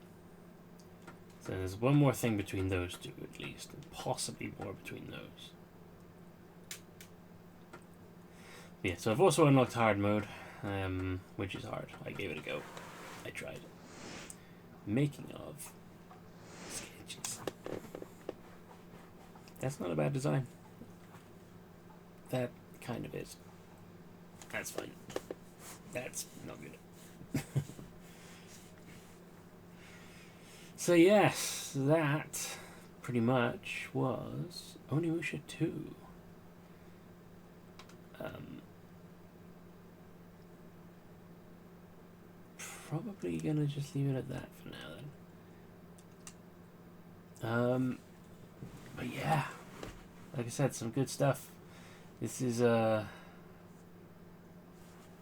So there's one more thing between those two at least, and possibly more between those. Yeah, so I've also unlocked hard mode, which is hard. I gave it a go. I tried. Making of sketches. That's not a bad design. That kind of is. That's fine. That's not good. So yes, that pretty much was Onimusha 2. Probably gonna just leave it at that for now then. But yeah, like I said, some good stuff. This is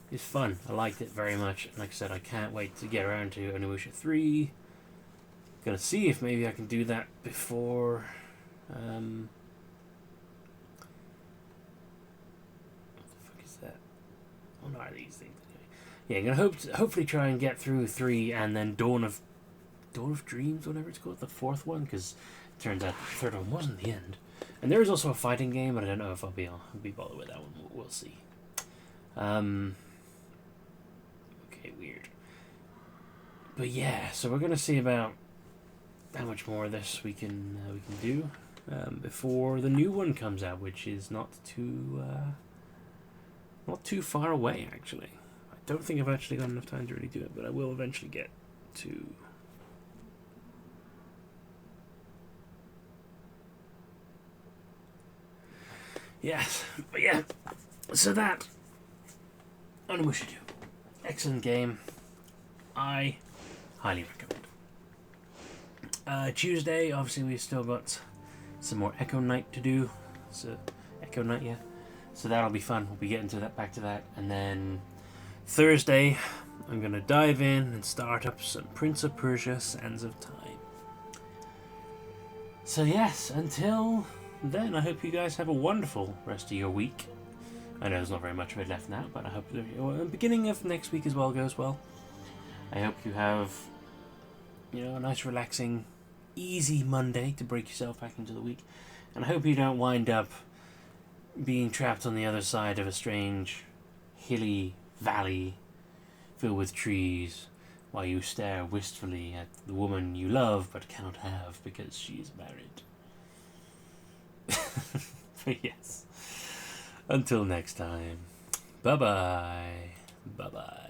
it's fun. I liked it very much. Like I said, I can't wait to get around to Onimusha 3. Gonna see if maybe I can do that before what the fuck is that? What are these things anyway? Yeah, I'm gonna hopefully try and get through 3 and then Dawn of Dreams, whatever it's called, the 4th one, because it turns out the 3rd one wasn't the end. And there is also a fighting game, but I don't know if I'll be bothered with that one. We'll see. Okay, weird. But yeah, so we're gonna see about how much more of this we can do before the new one comes out, which is not too far away actually. I don't think I've actually got enough time to really do it, but I will eventually get to. Yes, but yeah, so that Onimusha 2, excellent game. I highly recommend. Tuesday, obviously, we've still got some more Echo Night to do. So Echo Night, yeah. So that'll be fun. We'll be getting to that, back to that, and then Thursday, I'm gonna dive in and start up some Prince of Persia: Sands of Time. So yes, until then, I hope you guys have a wonderful rest of your week. I know there's not very much of it left now, but I hope the beginning of next week as well goes well. I hope you have, a nice relaxing, easy Monday to break yourself back into the week. And I hope you don't wind up being trapped on the other side of a strange, hilly valley filled with trees while you stare wistfully at the woman you love but cannot have because she is married. But yes. Until next time. Bye-bye. Bye-bye.